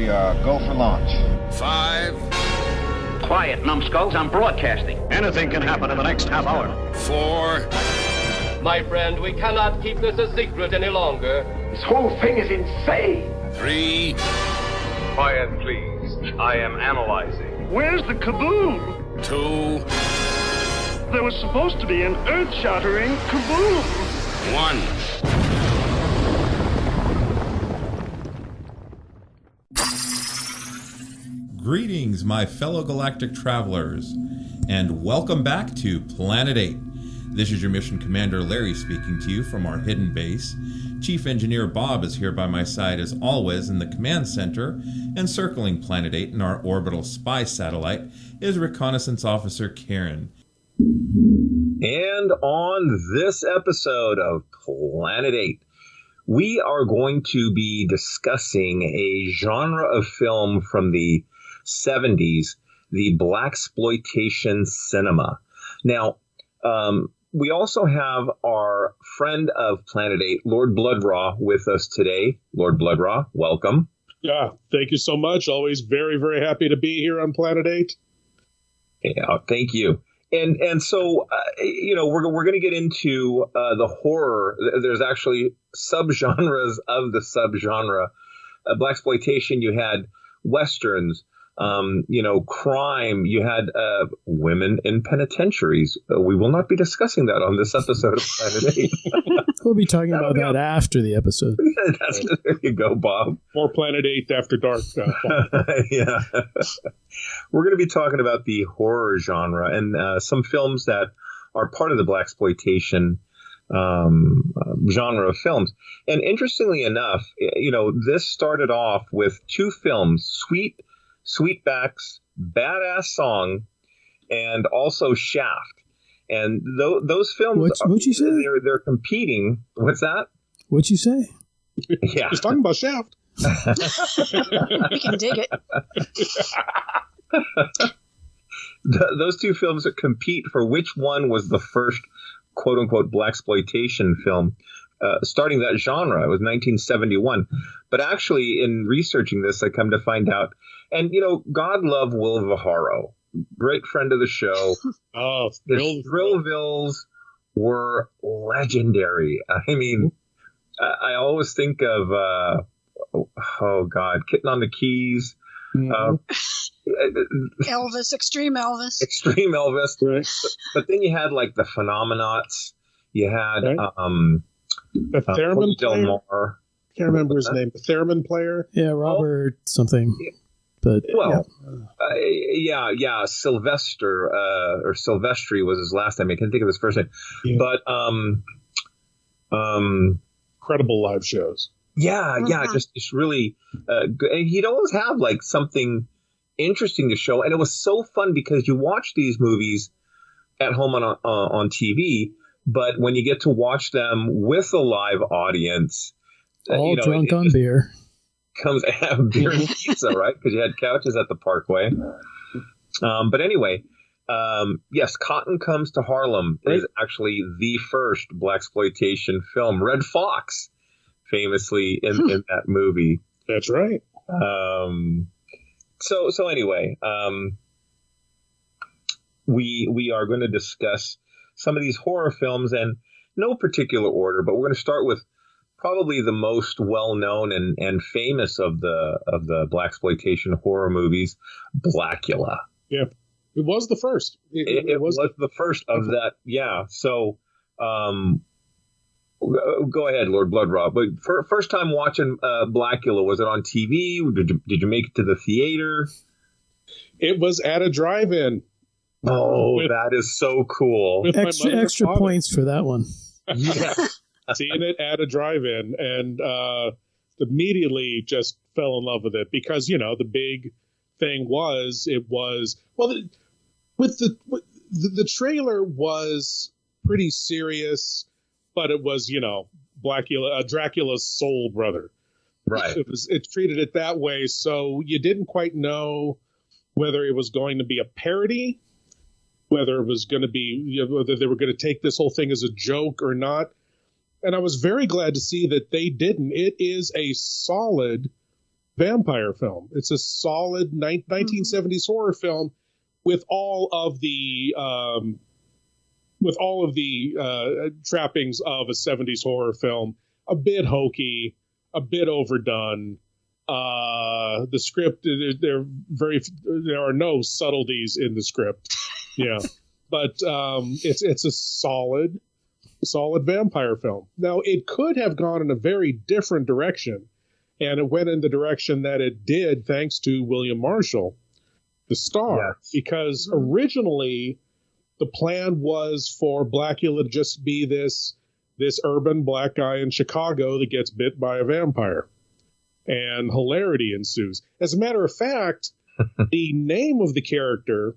go for launch. 5. Quiet, numbskulls. I'm broadcasting. Anything can happen in the next half hour. 4. My friend, we cannot keep this a secret any longer. This whole thing is insane. 3. Quiet, please. I am analyzing. Where's the kaboom? 2. There was supposed to be an earth-shattering kaboom. 1. Greetings, my fellow galactic travelers, and welcome back to Planet 8. This is your Mission Commander Larry speaking to you from our hidden base. Chief Engineer Bob is here by my side as always in the command center, and circling Planet 8 in our orbital spy satellite is Reconnaissance Officer Karen. And on this episode of Planet 8, we are going to be discussing a genre of film from the 70s, the Blaxploitation cinema. Now, we also have our friend of Planet 8, Lord Blood-Rah, with us today. Lord Blood-Rah, welcome. Yeah, thank you so much. Always very, very happy to be here on Planet 8. Yeah, thank you. And so, we're going to get into the horror. There's actually subgenres of the subgenre. Blaxploitation, you had Westerns, crime, you had women in penitentiaries. We will not be discussing that on this episode of Planet 8. We'll be talking about that after the episode. There you go, Bob. More Planet 8 after dark. Yeah. We're going to be talking about the horror genre and some films that are part of the Blaxploitation genre of films. And interestingly enough, this started off with two films, Sweetback's Badass Song and also Shaft. And those films, what'd you say? They're competing. What's that? What'd you say? Yeah. He's talking about Shaft. We can dig it. Those two films that compete for which one was the first quote-unquote Blaxploitation film starting that genre. It was 1971. But actually, in researching this, I come to find out, and, God love Will Viharo, great friend of the show. Oh, the Thrillvilles were legendary. I mean, I always think of, Kitten on the Keys. Elvis, Extreme Elvis. Extreme Elvis. Right. But then you had, like, the Phenomenauts. You had the theremin Del player. Mar. Can't remember his name. The theremin player. Yeah, Robert something. But Sylvester or Silvestri was his last name. I can't think of his first name. Yeah. But incredible live shows. Yeah, just really good. And he'd always have like something interesting to show, and it was so fun because you watch these movies at home on TV, but when you get to watch them with a live audience, all drunk on beer. Comes to have beer and pizza, right? Because you had couches at the Parkway. But anyway, yes, Cotton Comes to Harlem is actually the first Blaxploitation film. Red Fox, famously in that movie. That's right. So anyway, we are going to discuss some of these horror films in no particular order, but we're going to start with probably the most well-known and famous of the Blaxploitation horror movies, Blacula. Yeah, it was the first. It was the first of that. Yeah. So, go ahead, Lord Blood-Rah. But first time watching Blacula, was it on TV? Did you make it to the theater? It was at a drive-in. Oh, that is so cool! Extra points for that one. Yeah. Seeing it at a drive-in and immediately just fell in love with it because, the big thing was the trailer was pretty serious, but it was, Dracula's soul brother. Right. It treated it that way. So you didn't quite know whether it was going to be a parody, whether it was going to be, whether they were going to take this whole thing as a joke or not. And I was very glad to see that they didn't. It is a solid vampire film. It's a solid 1970s horror film with all of the trappings of a 70s horror film. A bit hokey, a bit overdone. The script, there are no subtleties in the script. Yeah, but it's a solid vampire film. Now, it could have gone in a very different direction, and it went in the direction that it did thanks to William Marshall, the star, because originally the plan was for Blacula to just be this urban black guy in Chicago that gets bit by a vampire, and hilarity ensues. As a matter of fact, the name of the character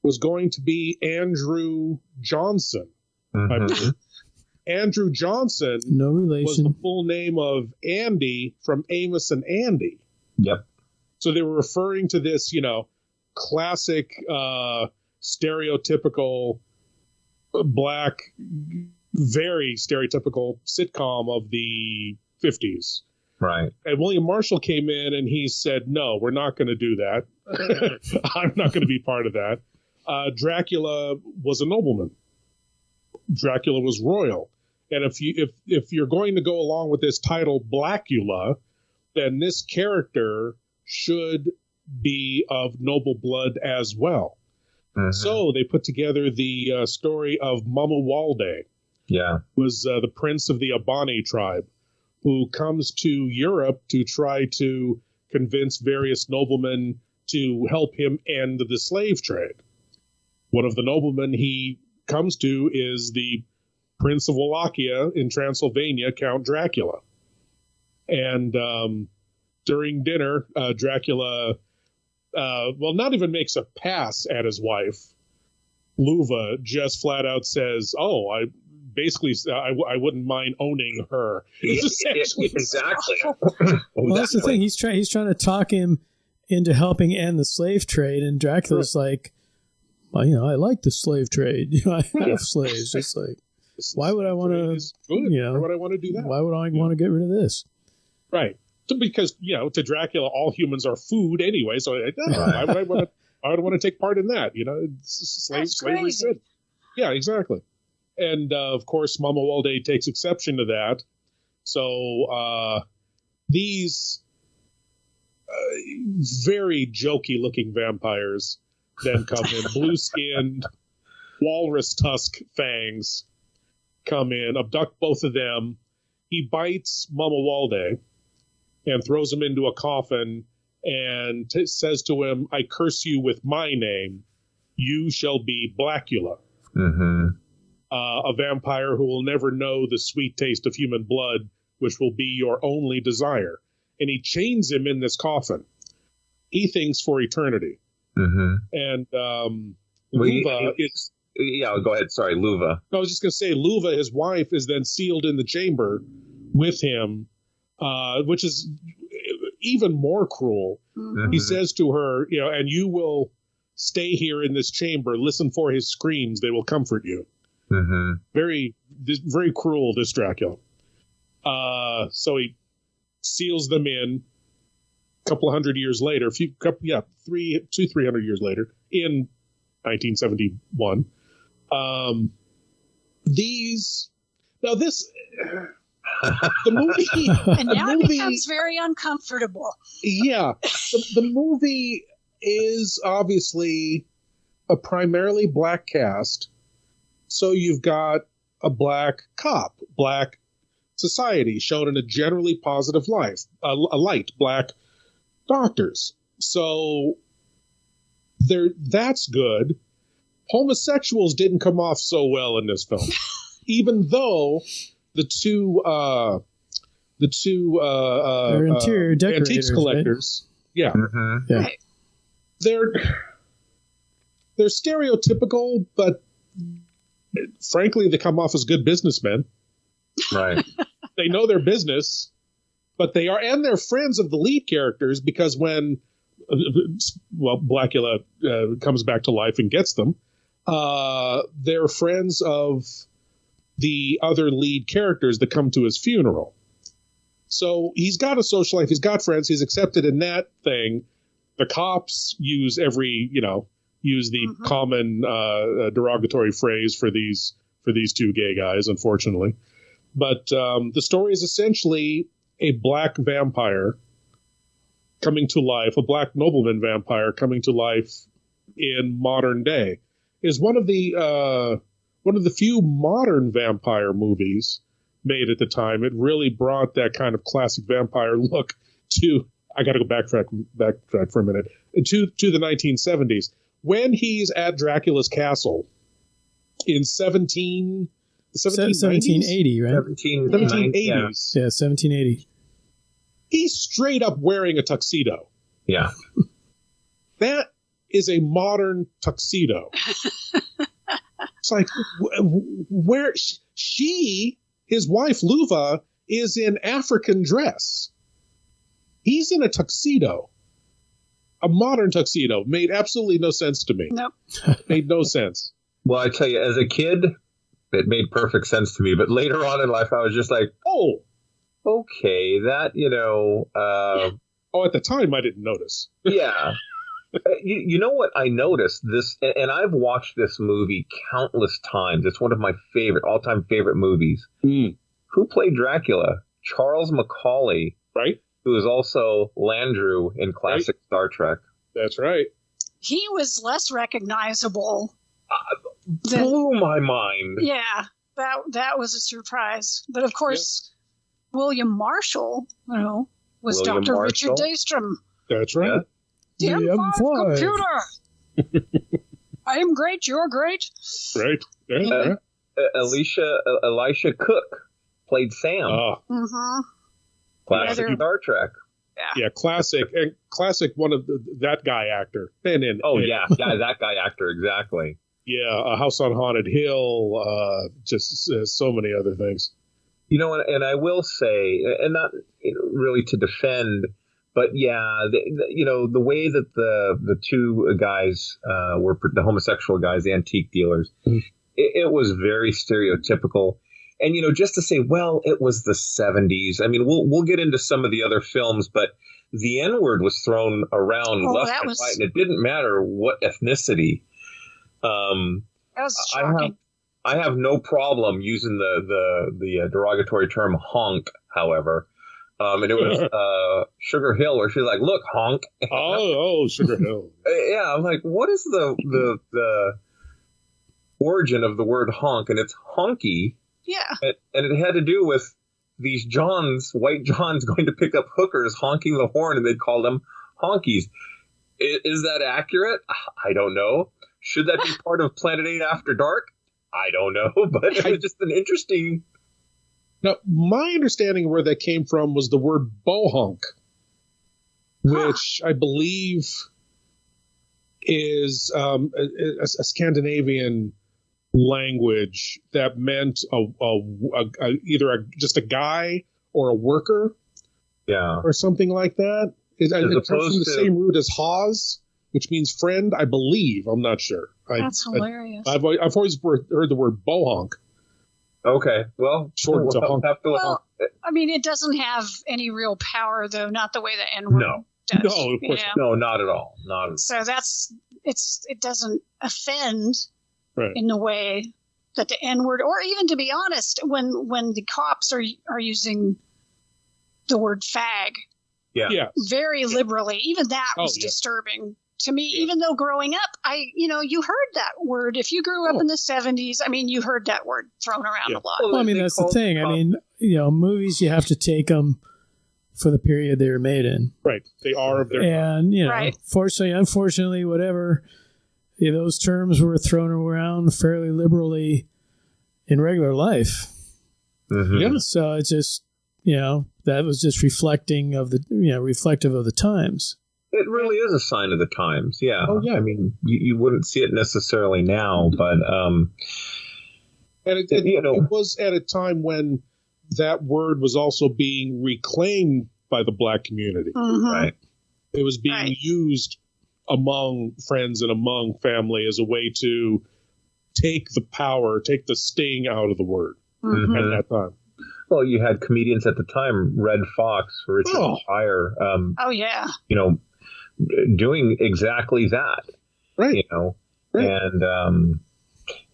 was going to be Andrew Johnson. I believe. Andrew Johnson, no relation, was the full name of Andy from Amos and Andy. Yep. So they were referring to this, classic, stereotypical black, very stereotypical sitcom of the 50s. Right. And William Marshall came in and he said, no, we're not going to do that. I'm not going to be part of that. Dracula was a nobleman. Dracula was royal. And if you're going to go along with this title Blacula, then this character should be of noble blood as well. So they put together the story of Mamuwalde. Yeah. Was the prince of the Abani tribe, who comes to Europe to try to convince various noblemen to help him end the slave trade. One of the noblemen he comes to is the Prince of Wallachia in Transylvania, Count Dracula. And during dinner, Dracula, not even makes a pass at his wife. Luva just flat out says, I wouldn't mind owning her. Exactly. Well, that's the thing. He's trying to talk him into helping end the slave trade, and Dracula's like, well, I like the slave trade. I have slaves. It's like, why would I want to? Why would I want to do that? Why would I want to get rid of this? Right. Because to Dracula, all humans are food anyway. So why would I want to take part in that? Slavery. Yeah, exactly. And of course, Mamuwalde takes exception to that. So these very jokey-looking vampires then come in, blue-skinned, walrus tusk fangs come in, abduct both of them. He bites Mamuwalde and throws him into a coffin and says to him, I curse you with my name. You shall be Blacula. A vampire who will never know the sweet taste of human blood, which will be your only desire. And he chains him in this coffin. He thinks for eternity. And Luva is... Yeah, go ahead. Sorry, Luva. I was just going to say, Luva, his wife, is then sealed in the chamber with him, which is even more cruel. He says to her, and you will stay here in this chamber, listen for his screams, they will comfort you. Very cruel, this Dracula. So he seals them in a couple of hundred years later, 300 years later, in 1971. The movie, and now it becomes very uncomfortable. Yeah, the movie is obviously a primarily black cast. So you've got a black cop, black society shown in a generally positive light, black doctors. So that's good. Homosexuals didn't come off so well in this film, even though the two they're interior decorators, antiques collectors, right? Yeah, they're stereotypical, but frankly, they come off as good businessmen. Right. They know their business, but they're friends of the lead characters, because when Blacula comes back to life and gets them, they're friends of the other lead characters that come to his funeral. So he's got a social life. He's got friends. He's accepted in that thing. The cops use the common derogatory phrase for these two gay guys, unfortunately. But the story is essentially a black vampire coming to life, a black nobleman vampire coming to life in modern day. Is one of the few modern vampire movies made at the time. It really brought that kind of classic vampire look to. I got to go backtrack for a minute to the 1970s when he's at Dracula's castle in 1780, right? 1780s. Yeah, 1780. He's straight up wearing a tuxedo. Yeah. That is a modern tuxedo. It's like where his wife Luva is in African dress. He's in a tuxedo. A modern tuxedo. Made absolutely no sense to me. Nope. Made no sense. Well, I tell you, as a kid, it made perfect sense to me. But later on in life, I was just like, oh, okay, that, at the time, I didn't notice. Yeah. You know what I noticed? This, and I've watched this movie countless times. It's one of my all-time favorite movies. Mm. Who played Dracula? Charles Macaulay. Right. Who is also Landru in classic Star Trek. That's right. He was less recognizable. Blew my mind. Yeah, that was a surprise. But of course, William Marshall, was William Dr. Marshall. Richard Daystrom. That's right. The M5 computer. I am great. You're great. Right. Yeah. Elisha Cook played Sam. Mm-hmm. Classic Star Trek. Yeah, classic one of that guy actor. That guy actor, exactly. Yeah, A House on Haunted Hill, just so many other things. And I will say, and not really to defend, but the way that the two guys were the homosexual guys, the antique dealers, it was very stereotypical. And, just to say, well, it was the 70s. I mean, we'll get into some of the other films, but the N-word was thrown around left and right, and it didn't matter what ethnicity. That was shocking. I have no problem using the derogatory term honk, however. And it was Sugar Hill where she's like, look, honk. Oh, Sugar Hill. Yeah, I'm like, what is the origin of the word honk? And it's honky. Yeah. And it had to do with these white Johns going to pick up hookers honking the horn, and they'd call them honkies. Is that accurate? I don't know. Should that be part of Planet 8 After Dark? I don't know, but it was just an interesting... Now, my understanding of where that came from was the word bohunk, which I believe is a Scandinavian language that meant either just a guy or a worker, or something like that. It comes from the same root as Hawes, which means friend, I believe. I'm not sure. That's hilarious. I've always heard the word bohunk. Okay, well, short to honk. I mean, it doesn't have any real power, though. Not the way the N-word does. No, of course not. No, not at all. Not at all. So it doesn't offend. Right. In the way that the N-word, or even to be honest, when the cops are using the word fag, very liberally, even that was disturbing to me. Yeah. Even though growing up, you heard that word. If you grew up in the 70s, I mean, you heard that word thrown around a lot. Well, I mean, that's the thing. I mean, movies, you have to take them for the period they were made in. Right. They are of their time. And unfortunately, whatever. Those terms were thrown around fairly liberally in regular life. Mm-hmm. Yeah. So it's just, that was just reflective of the times. It really is a sign of the times. Yeah. Oh, yeah. I mean, you wouldn't see it necessarily now, but, and it was at a time when that word was also being reclaimed by the black community. Mm-hmm. Right. It was being used among friends and among family as a way to take the sting out of the word at that time. Well, you had comedians at the time, Red Fox, Richard Pryor. Oh yeah. Doing exactly that. Right. Right. And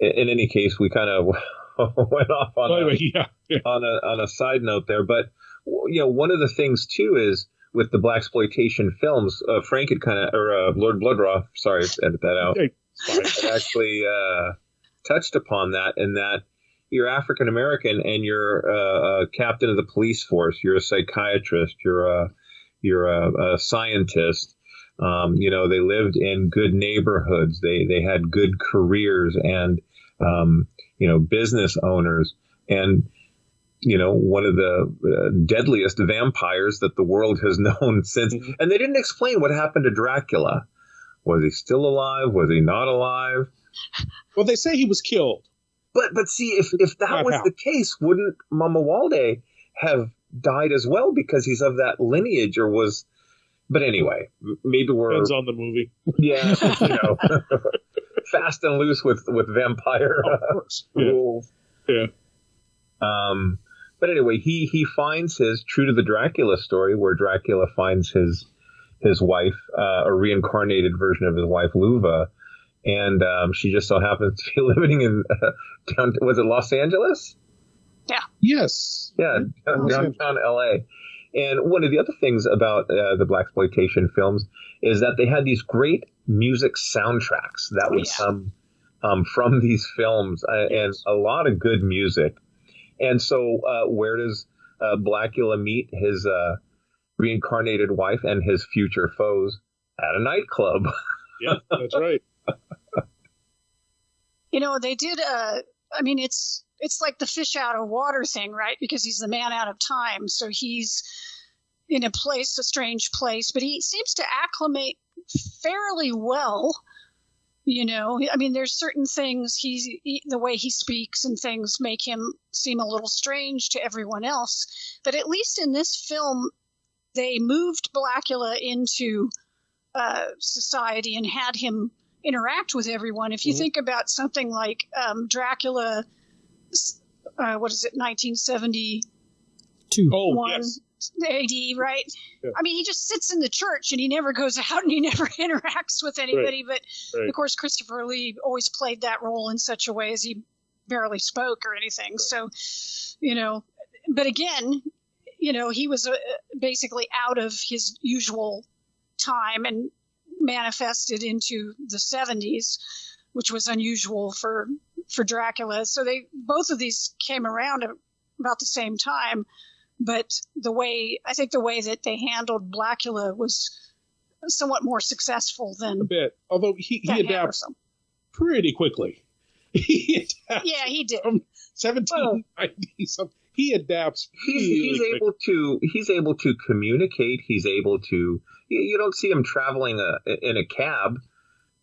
in any case, we kind of went off on a side note there, but one of the things too is with the Blaxploitation films, Frank had Lord Blood-Rah, sorry, edit that out. Actually touched upon that, in that you're African American and you're a captain of the police force, you're a psychiatrist, you're a scientist. They lived in good neighborhoods. They had good careers and business owners. And one of the deadliest vampires that the world has known since. Mm-hmm. And they didn't explain what happened to Dracula. Was he still alive? Was he not alive? Well, they say he was killed. But see, if that was the case, wouldn't Mamuwalde have died as well because he's of that lineage, or was? But anyway, maybe depends on the movie. Yeah, fast and loose with vampire rules. Yeah. But anyway, he finds his, true to the Dracula story, where Dracula finds his wife, a reincarnated version of his wife, Luva, and she just so happens to be living in was it Los Angeles? Yeah. Yes. Yeah, downtown LA. And one of the other things about the Blaxploitation films is that they had these great music soundtracks that would come from these films, and a lot of good music. And so where does Blacula meet his reincarnated wife and his future foes? At a nightclub. Yeah, that's right. They did, it's like the fish out of water thing, right? Because he's the man out of time. So he's in a strange place, but he seems to acclimate fairly well. There's certain things the way he speaks and things make him seem a little strange to everyone else. But at least in this film, they moved Blacula into society and had him interact with everyone. If you think about something like Dracula, 1972? Oh, yes. AD, right? Yeah. He just sits in the church and he never goes out and he never interacts with anybody. Right. But of course, Christopher Lee always played that role in such a way as he barely spoke or anything. Right. So, but again, he was basically out of his usual time and manifested into the 70s, which was unusual for Dracula. So both of these came around about the same time. But I think the way that they handled Blacula was somewhat more successful than a bit. Although he adapts pretty quickly. He did. From 1790 something. He adapts. He's able to communicate. He's able to. You don't see him traveling in a cab.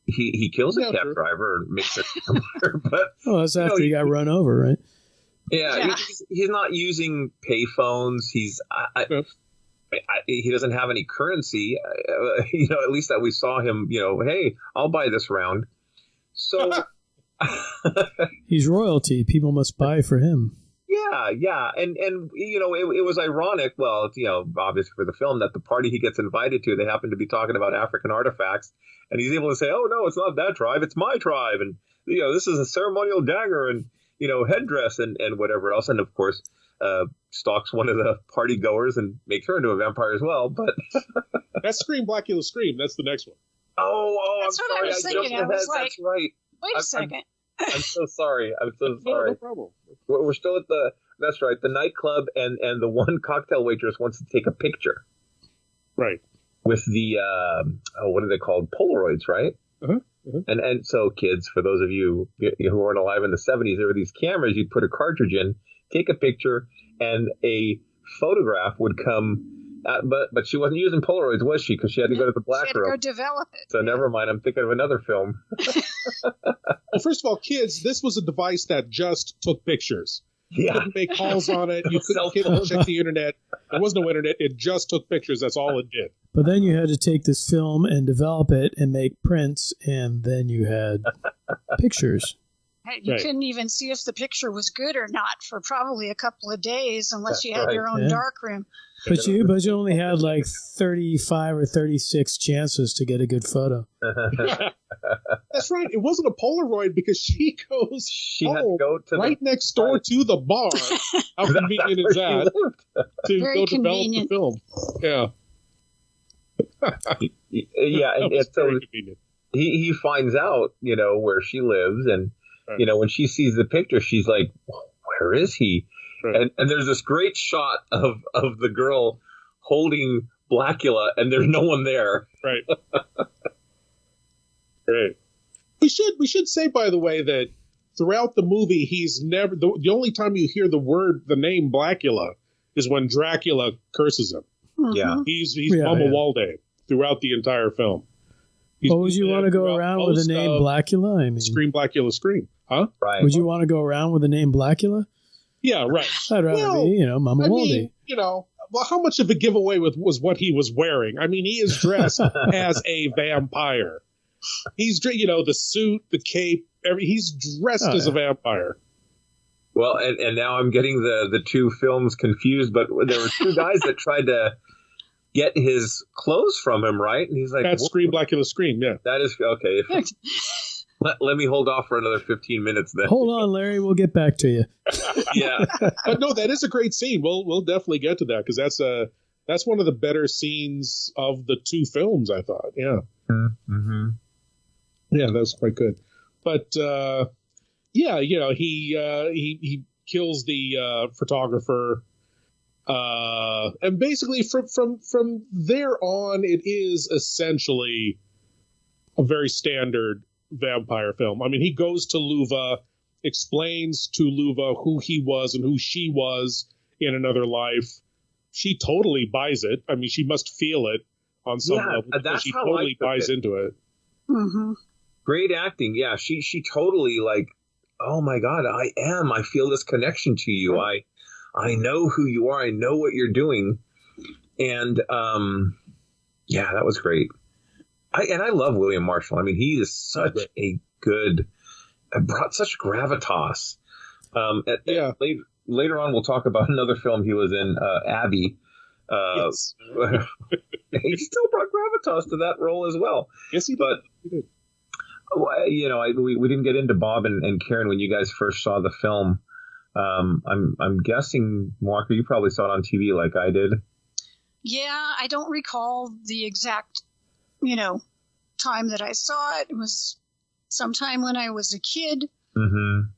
He kills a cab driver and makes it. But that's after he got run over, right? Yeah. He's not using payphones. He doesn't have any currency. At least that we saw him. Hey, I'll buy this round. So he's royalty. People must buy for him. Yeah, and it was ironic. Well, obviously for the film, that the party he gets invited to, they happen to be talking about African artifacts, and he's able to say, "Oh no, it's not that tribe, it's my tribe," and this is a ceremonial dagger and headdress and whatever else, and of course stalks one of the party goers and makes her into a vampire as well. But that's Scream Blacula Scream. That's the next one. Oh, that's I'm what sorry. I was thinking. I was like, that's right. Wait a second. I'm so sorry. No problem. We're still at that's right, the nightclub, and the one cocktail waitress wants to take a picture. Right. With the, what are they called? Polaroids, right? Uh-huh. Uh-huh. And so, kids, for those of you who weren't alive in the 70s, there were these cameras you'd put a cartridge in, take a picture, and a photograph would come. But she wasn't using Polaroids, was she? Because she had to go to the black room. She had to go develop it. So never mind. I'm thinking of another film. Well, first of all, kids, this was a device that just took pictures. You couldn't make calls on it. You couldn't check the internet. There was no internet. It just took pictures. That's all it did. But then you had to take this film and develop it and make prints, and then you had pictures. You couldn't even see if the picture was good or not for probably a couple of days unless you had your own darkroom. But you only had like 35 or 36 chances to get a good photo. That's right. It wasn't a Polaroid because she had to go to right next door to the bar. How convenient is that? To Very go convenient. Develop the film. Yeah. And so he finds out, where she lives. And, when she sees the picture, she's like, where is he? Right. And there's this great shot of the girl holding Blacula, and there's no one there. Right. Right. We should say, by the way, that throughout the movie, he's never the only time you hear the name Blacula is when Dracula curses him. Mm-hmm. Yeah. He's Mamuwalde throughout the entire film. Would you want to go around with the name Blacula? I mean, Scream Blacula Scream, huh? Right. Would you want to go around with the name Blacula? Yeah, right. I'd rather be, Mamuwalde. Well, how much of a giveaway was what he was wearing? I mean, he is dressed as a vampire. He's, the suit, the cape, he's dressed as a vampire. Well, and now I'm getting the two films confused, but there were two guys that tried to get his clothes from him, right? And he's like, that's Scream Blacula Scream, yeah. That is, okay. Let me hold off for another 15 minutes then. Hold on, Larry. We'll get back to you. Yeah. But no, that is a great scene. We'll definitely get to that because that's one of the better scenes of the two films, I thought. Yeah. Mm-hmm. Yeah, that's quite good. But he kills the photographer, and basically from there on, it is essentially a very standard vampire film. I mean, he goes to Luva, explains to Luva who he was and who she was in another life. She totally buys it. I mean, she must feel it on some level. That's she how totally buys into it. Mm-hmm. Great acting. Yeah, she totally oh my God, I feel this connection to you. Right. I know who you are. I know what you're doing. And that was great. I love William Marshall. I mean, he is such a good, brought such gravitas. Later on, we'll talk about another film he was in, Abby. Yes. He still brought gravitas to that role as well. Yes, he did. But, we didn't get into Bob and Karen when you guys first saw the film. I'm guessing, Walker, you probably saw it on TV like I did. Yeah, I don't recall the exact time that I saw it. It was sometime when I was a kid. Mm-hmm.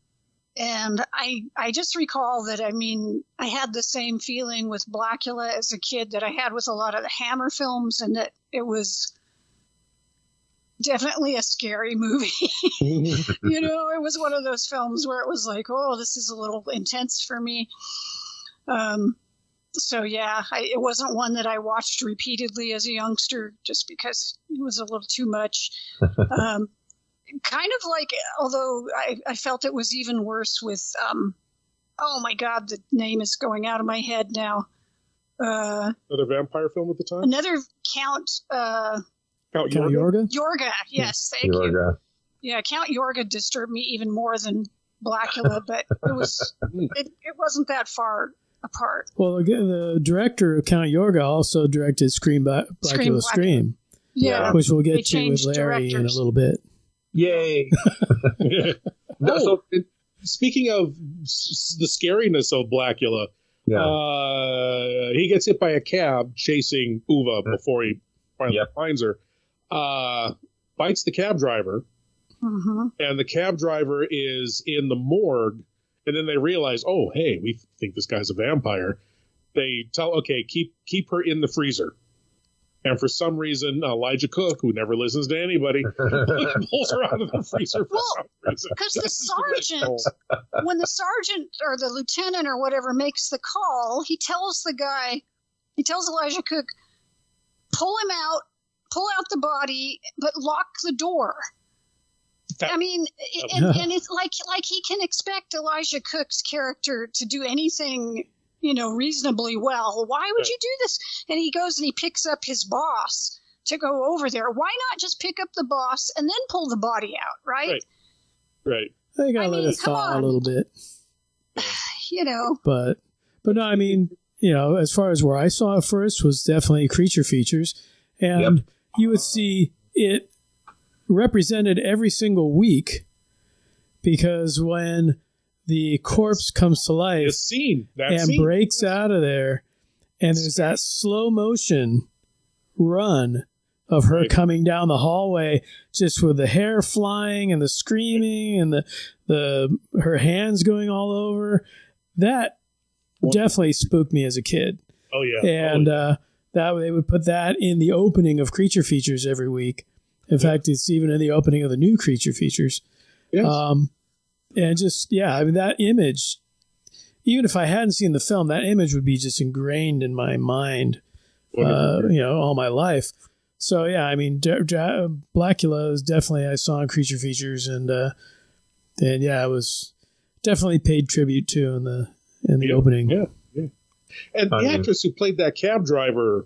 And I just recall that, I had the same feeling with Blacula as a kid that I had with a lot of the Hammer films, and that it was definitely a scary movie. It was one of those films where it was like, oh, this is a little intense for me. So, yeah, it wasn't one that I watched repeatedly as a youngster just because it was a little too much. Kind of like, although I felt it was even worse with, oh, my God, the name is going out of my head now. Another vampire film at the time? Another Count Yorga? Yorga, yes, thank you. Yeah, Count Yorga disturbed me even more than Blacula, but it wasn't that far apart. Well, again, the director of Count Yorga also directed Scream Blacula Scream. Yeah. Which we'll get to with Larry in a little bit. Yay. So, speaking of the scariness of Blacula, he gets hit by a cab chasing Uva before he finally finds her. Bites the cab driver, and the cab driver is in the morgue, and then they realize, oh, hey, we think this guy's a vampire. They tell, okay, keep her in the freezer. And for some reason, Elijah Cook, who never listens to anybody, pulls her out of the freezer for some reason. Because the sergeant, when the sergeant or the lieutenant or whatever makes the call, he tells Elijah Cook, pull out the body, but lock the door. And it's like he can expect Elijah Cook's character to do anything, reasonably well. Why would you do this? And he goes and he picks up his boss to go over there. Why not just pick up the boss and then pull the body out, right? Right. They gotta let it thaw a little bit. But no, I mean, as far as where I saw it first was definitely Creature Features. And you would see it represented every single week, because when the corpse comes to life breaks out of there, and there's that slow motion run of her coming down the hallway, just with the hair flying and the screaming and the her hands going all over, that definitely spooked me as a kid. Oh yeah, and that they would put that in the opening of Creature Features every week. In fact, it's even in the opening of the new Creature Features. Yes. And just, I mean, that image, even if I hadn't seen the film, that image would be just ingrained in my mind, all my life. So, I mean, Blacula is definitely, I saw in Creature Features, and it was definitely paid tribute to in the opening. Yeah. And the actress who played that cab driver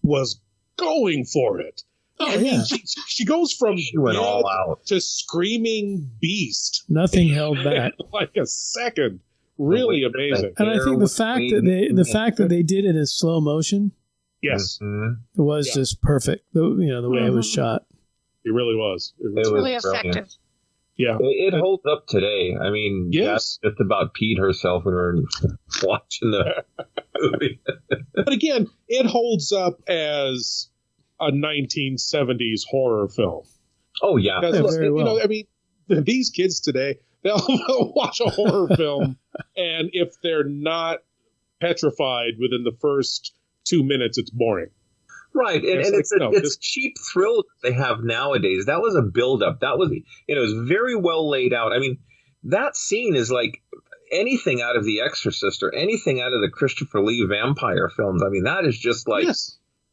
was going for it. I mean, she goes from went all out to screaming beast. Nothing held back. Like a second. Really amazing. And I think the fact that they did it in slow motion, yes, was just perfect. The way it was shot. It really was. It was really effective. Yeah, it holds up today. I mean, yes, just about peed herself when we were watching the movie. But again, it holds up as a 1970s horror film. Oh yeah, very well. I mean, these kids today, they'll watch a horror film, and if they're not petrified within the first 2 minutes, it's boring. Right, and it's cheap thrill they have nowadays. That was a build-up. That was, it was very well laid out. I mean, that scene is like anything out of The Exorcist or anything out of the Christopher Lee vampire films. I mean, that is just like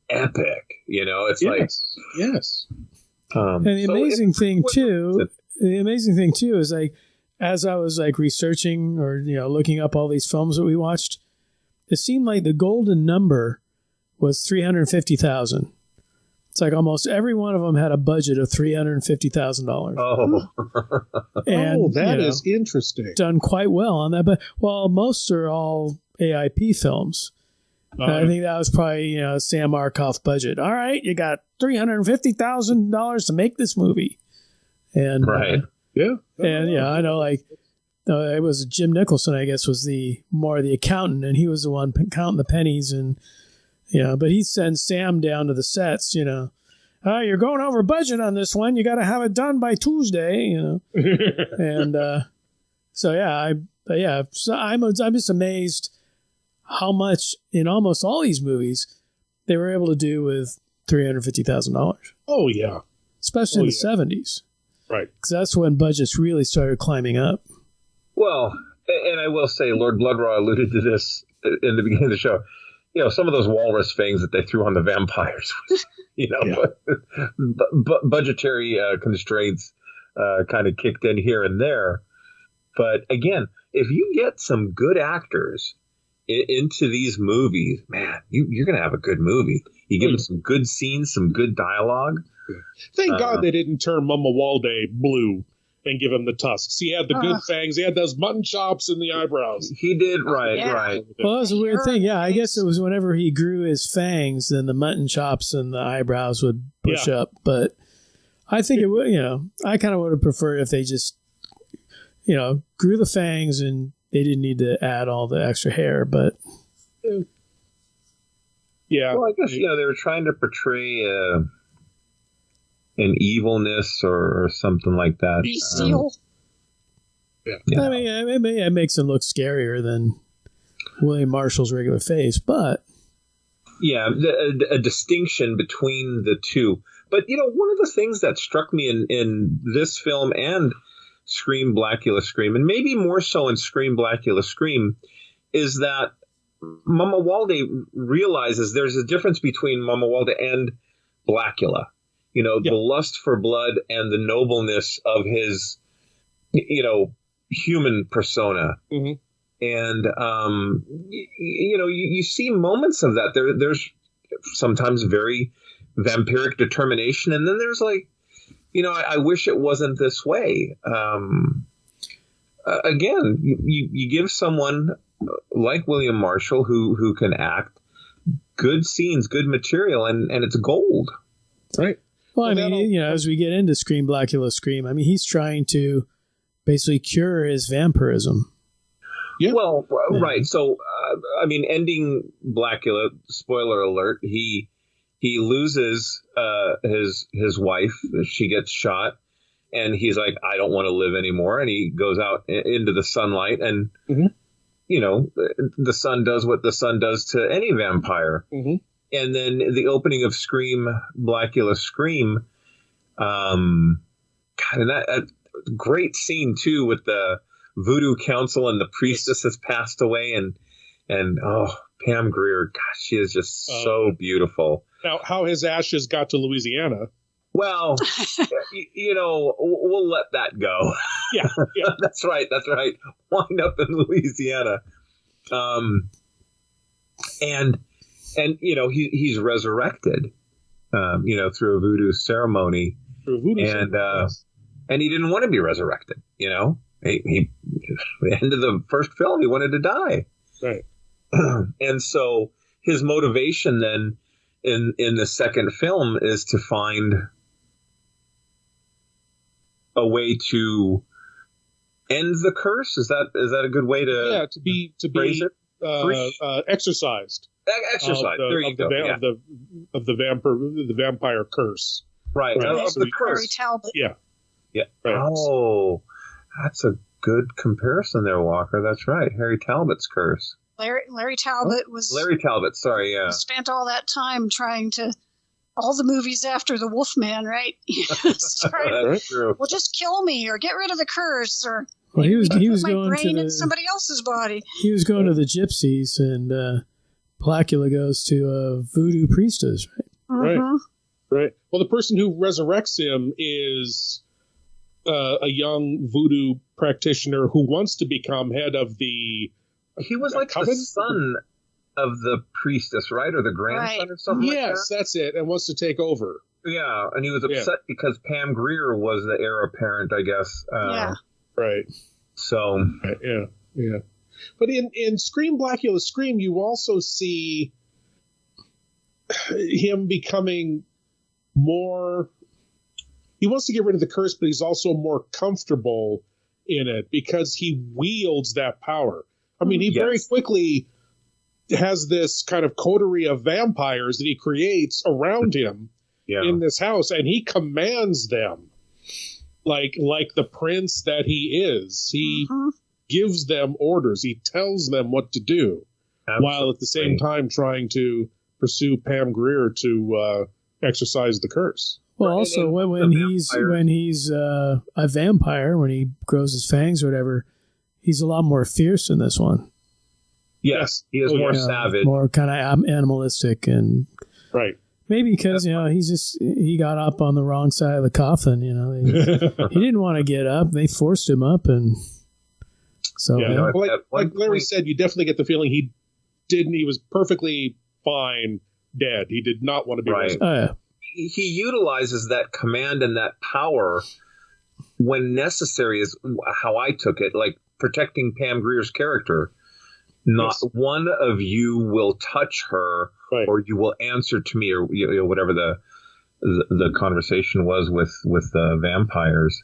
epic. It's like yes. And the amazing thing too is like, as I was like researching or looking up all these films that we watched, it seemed like the golden number was $350,000. It's like almost every one of them had a budget of $350,000. Oh, and that is interesting. Done quite well on that, but most are all AIP films. I think that was probably Sam Markoff budget. All right, you got $350,000 to make this movie, and right, and I know like it was Jim Nicholson, I guess, was the accountant, and he was the one counting the pennies and. But he sends Sam down to the sets, you're going over budget on this one. You got to have it done by Tuesday, And so I'm just amazed how much in almost all these movies they were able to do with $350,000. Oh yeah, especially in the 70s, right? Because that's when budgets really started climbing up. Well, and I will say, Lord Blood-Rah alluded to this in the beginning of the show. Some of those walrus fangs that they threw on the vampires, but budgetary constraints kind of kicked in here and there. But again, if you get some good actors into these movies, man, you're going to have a good movie. You give them some good scenes, some good dialogue. Thank God they didn't turn Mamuwalde blue and give him the tusks. He had the good fangs. He had those mutton chops in the eyebrows. He did, right. Well, that's a weird thing. Yeah, I guess it was whenever he grew his fangs, then the mutton chops and the eyebrows would push up. But I think it would, I kind of would have preferred if they just, grew the fangs and they didn't need to add all the extra hair. But yeah, well, I guess they were trying to portray an evilness or something like that. Bestial. I mean, it makes him look scarier than William Marshall's regular face, but a distinction between the two. But one of the things that struck me in this film and Scream Blacula Scream, and maybe more so in Scream Blacula Scream, is that Mamuwalde realizes there's a difference between Mamuwalde and Blacula. The lust for blood and the nobleness of his, human persona. Mm-hmm. And, you see moments of that. There's sometimes very vampiric determination. And then there's like, I wish it wasn't this way. again, you give someone like William Marshall who can act, good scenes, good material, and it's gold. Right. Well, I mean, as we get into Scream Blacula Scream, I mean, he's trying to basically cure his vampirism. Yeah. Well, right. So, I mean, ending Blacula, spoiler alert, he loses his wife. She gets shot, and he's like, I don't want to live anymore. And he goes out into the sunlight, and the sun does what the sun does to any vampire. Mm-hmm. And then the opening of Scream Blacula Scream, and that great scene too with the voodoo council and the priestess has passed away, and Pam Grier, gosh, she is just so beautiful. Now, how his ashes got to Louisiana? Well, we'll let that go. Yeah. That's right. Wind up in Louisiana, and he's resurrected, through a voodoo ceremony, and he didn't want to be resurrected. He the end of the first film, he wanted to die. Right. And so his motivation then in the second film is to find a way to end the curse. Is that a good way to be phrase it? Exorcised. Exercise. There you go. Of the vampire curse. Right. Of the curse. Harry Talbot. Yeah. Right. Oh, that's a good comparison there, Walker. That's right. Harry Talbot's curse. Larry Talbot was... Larry Talbot, sorry, yeah. Spent all that time trying to... All the movies after the Wolfman, right? That's true. Well, just kill me or get rid of the curse or... Well, he was put going my brain to in somebody else's body. He was going to the gypsies, and Blacula goes to a voodoo priestess, right? Mm-hmm. Right. Well, the person who resurrects him is a young voodoo practitioner who wants to become head of the... He was like the son of the priestess, right? Or the grandson or something like that? Yes, that's it, and wants to take over. Yeah, and he was upset because Pam Grier was the heir apparent, I guess. Right. So... Yeah. But in Scream Blacula Scream, you also see him becoming more... He wants to get rid of the curse, but he's also more comfortable in it because he wields that power. I mean, he very quickly has this kind of coterie of vampires that he creates around him in this house, and he commands them like the prince that he is. He gives them orders. He tells them what to do, while at the same time trying to pursue Pam Grier to exorcise the curse. Well, also when he's a vampire, when he grows his fangs or whatever, he's a lot more fierce in this one. Yes, he is more savage, more kind of animalistic, and right. Maybe because he got up on the wrong side of the coffin. He didn't want to get up. They forced him up, and so like Larry said, you definitely get the feeling he didn't. He was perfectly fine dead. He did not want to be right. He utilizes that command and that power when necessary, is how I took it, like protecting Pam Grier's character. Not one of you will touch her, or you will answer to me, or whatever the conversation was with the vampires.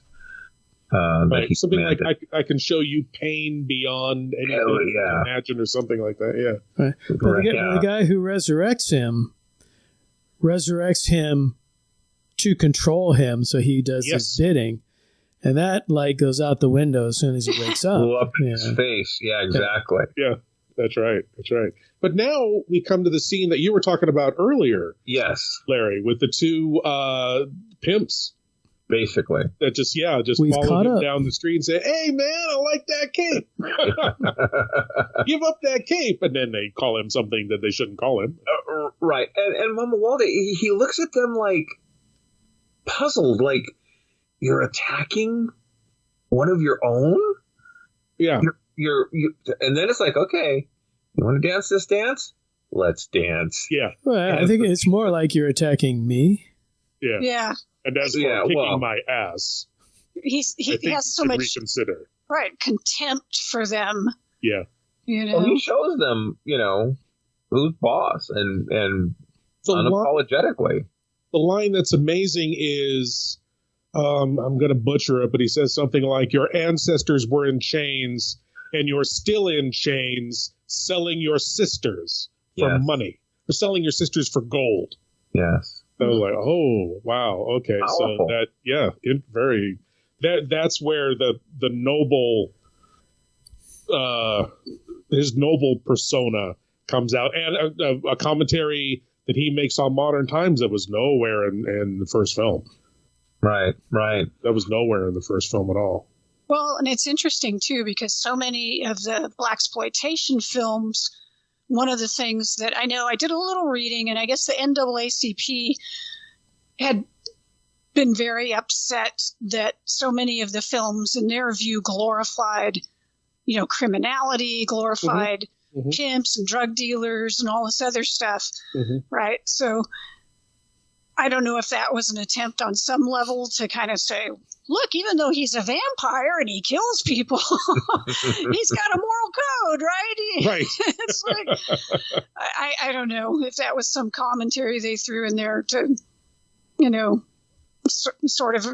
Something like I can show you pain beyond anything you can imagine, or something like that. Yeah. Right. But the guy who resurrects him to control him, so he does his bidding, and that light goes out the window as soon as he wakes up. Up in his face. Yeah, exactly. Yeah, that's right. But now we come to the scene that you were talking about earlier. Yes, Larry, with the two pimps. Basically, that just follow him down the street and say, "Hey, man, I like that cape. Give up that cape." And then they call him something that they shouldn't call him. Right. And Mamuwalde, he looks at them like puzzled, like, you're attacking one of your own? Yeah. You're and then it's like, okay, you want to dance this dance? Let's dance. Yeah. Well, I think it's more like you're attacking me. Yeah. Yeah. And as for kicking my ass, he has so much reconsider. Right, contempt for them. Yeah. You know, well, he shows them, who's boss and unapologetically. The line that's amazing is, I'm going to butcher it, but he says something like, "Your ancestors were in chains, and you're still in chains, selling your sisters for money, or selling your sisters for gold." Yes. I was like, oh wow, okay, powerful. So that's where the noble, his noble persona comes out, and a commentary that he makes on modern times that was nowhere in the first film. Right. That was nowhere in the first film at all. Well, and it's interesting too, because so many of the Blaxploitation films, one of the things that I know, I did a little reading, and I guess the NAACP had been very upset that so many of the films, in their view, glorified, criminality, glorified pimps and drug dealers and all this other stuff, right? So I don't know if that was an attempt on some level to kind of say, look, even though he's a vampire and he kills people, he's got a moral code, right? Right. It's like, I don't know if that was some commentary they threw in there to, sort of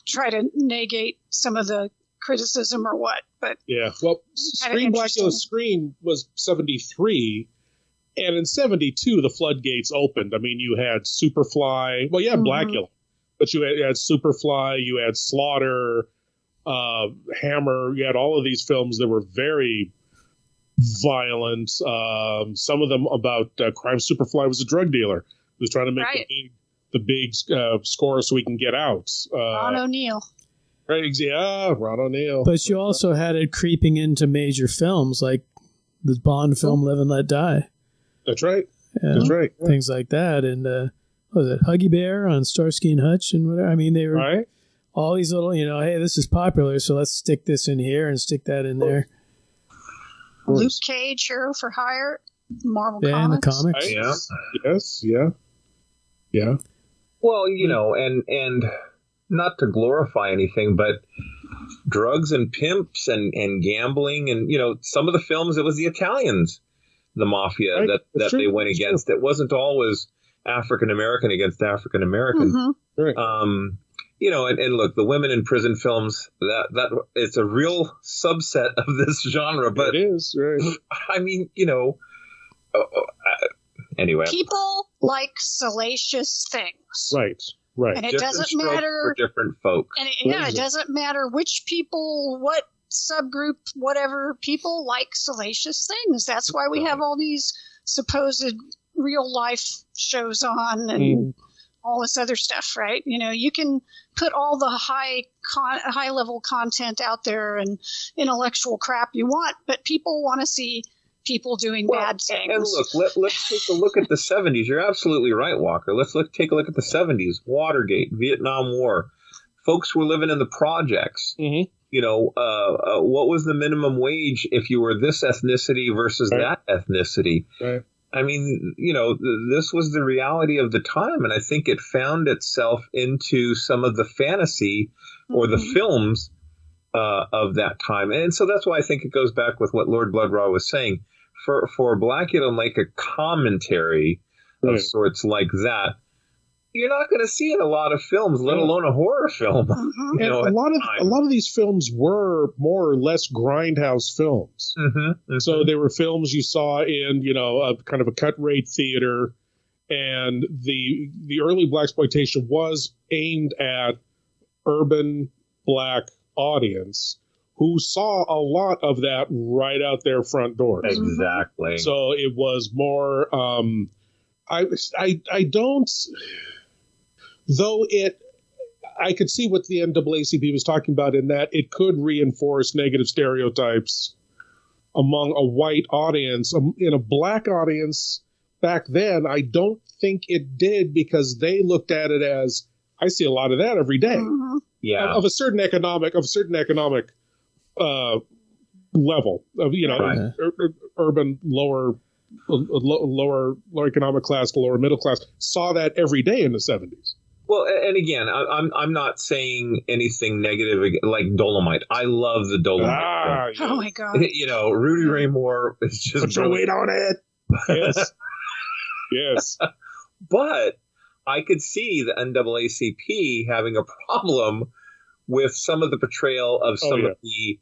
try to negate some of the criticism or what. But yeah, well, Scream Blacula Scream was 1973. And in 1972, the floodgates opened. I mean, you had Superfly. Well, you had Blacula, but you had Superfly, you had Slaughter, Hammer. You had all of these films that were very violent. Some of them about crime. Superfly was a drug dealer who was trying to make the big score so he can get out. Ron O'Neal. Right, yeah, Ron O'Neal. But you also had it creeping into major films like the Bond film Live and Let Die. That's right. That's right. Yeah. Things like that. And what was it, Huggy Bear on Starsky and Hutch and whatever? I mean, they were all these little, hey, this is popular, so let's stick this in here and stick that in there. Luke Cage, Hero for Hire, Marvel Comics. And the comics. Yeah. Well, and not to glorify anything, but drugs and pimps and gambling and, some of the films, it was the Italians, the mafia that they went against. It wasn't always African American against African American. Right. And look, the women in prison films, that it's a real subset of this genre, but it is, right. I mean, anyway. People like salacious things. Right. And it doesn't matter for different folks. And it doesn't matter which people, what subgroup, whatever, people like salacious things. That's why we have all these supposed real life shows on and all this other stuff, right? You can put all the high level content out there and intellectual crap you want, but people want to see people doing bad things. And look, let's take a look at the 70s. You're absolutely right, Walker. Let's take a look at the 70s. Watergate, Vietnam War. Folks were living in the projects. What was the minimum wage if you were this ethnicity versus that ethnicity? Right. I mean, this was the reality of the time, and I think it found itself into some of the fantasy or the films of that time. And so that's why I think it goes back with what Lord Blood-Rah was saying. For Blacula to make a commentary of sorts like that, you're not going to see in a lot of films, let alone a horror film. And a lot of these films were more or less grindhouse films. So they were films you saw in a kind of a cut rate theater, and the early Blaxploitation was aimed at urban black audience who saw a lot of that right out their front doors. Exactly. So it was more. I don't. Though I could see what the NAACP was talking about in that it could reinforce negative stereotypes among a white audience. In a black audience back then, I don't think it did, because they looked at it as, I see a lot of that every day. Yeah. Of a certain economic level of urban lower economic class to lower middle class, saw that every day in the 70s. Well, and again, I'm not saying anything negative like Dolomite. I love the Dolomite. Yes. Oh my God! You know, Rudy Ray Moore is just put your weight on it. Yes, yes. But I could see the NAACP having a problem with some of the portrayal of some of the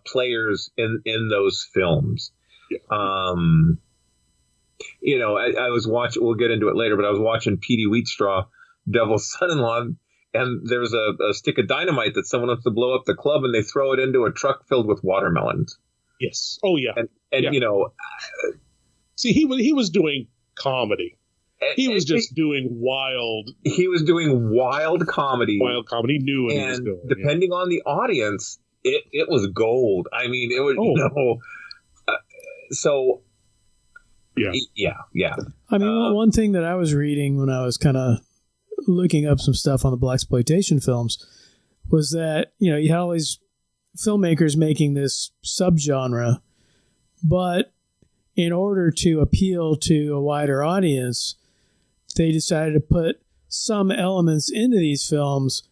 players in those films. Yeah. You know, I was watching. We'll get into it later, but I was watching Petey Wheatstraw, Devil's Son-in-Law, and there's a stick of dynamite that someone wants to blow up the club, and they throw it into a truck filled with watermelons. Yes. Oh yeah. And you know, see, he was doing comedy. He was just doing wild. He was doing wild comedy. Wild comedy. He knew what he was doing. Depending on the audience, it was gold. I mean, it was. You know, so. Yeah. I mean, one thing that I was reading when I was kind of looking up some stuff on the Blaxploitation films was that, you know, you had all these filmmakers making this subgenre, but in order to appeal to a wider audience, they decided to put some elements into these films